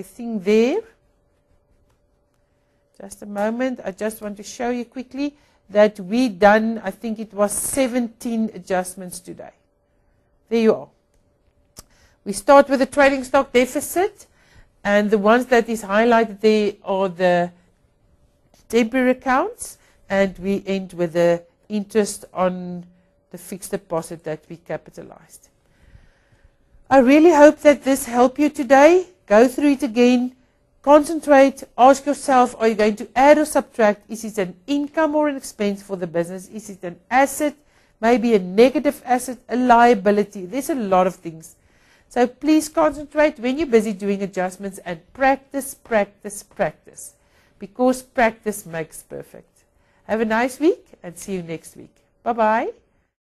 thing there. Just a moment. I just want to show you quickly that we done, I think it was 17 adjustments today. There you are. We start with the trading stock deficit, and the ones that is highlighted there are the temporary accounts, and we end with the interest on the fixed deposit that we capitalized. I really hope that this helped you today. Go through it again. Concentrate. Ask yourself, are you going to add or subtract? Is it an income or an expense for the business? Is it an asset? Maybe a negative asset, a liability. There's a lot of things. So please concentrate when you're busy doing adjustments, and practice, practice, practice. Because practice makes perfect. Have a nice week and see you next week. Bye-bye.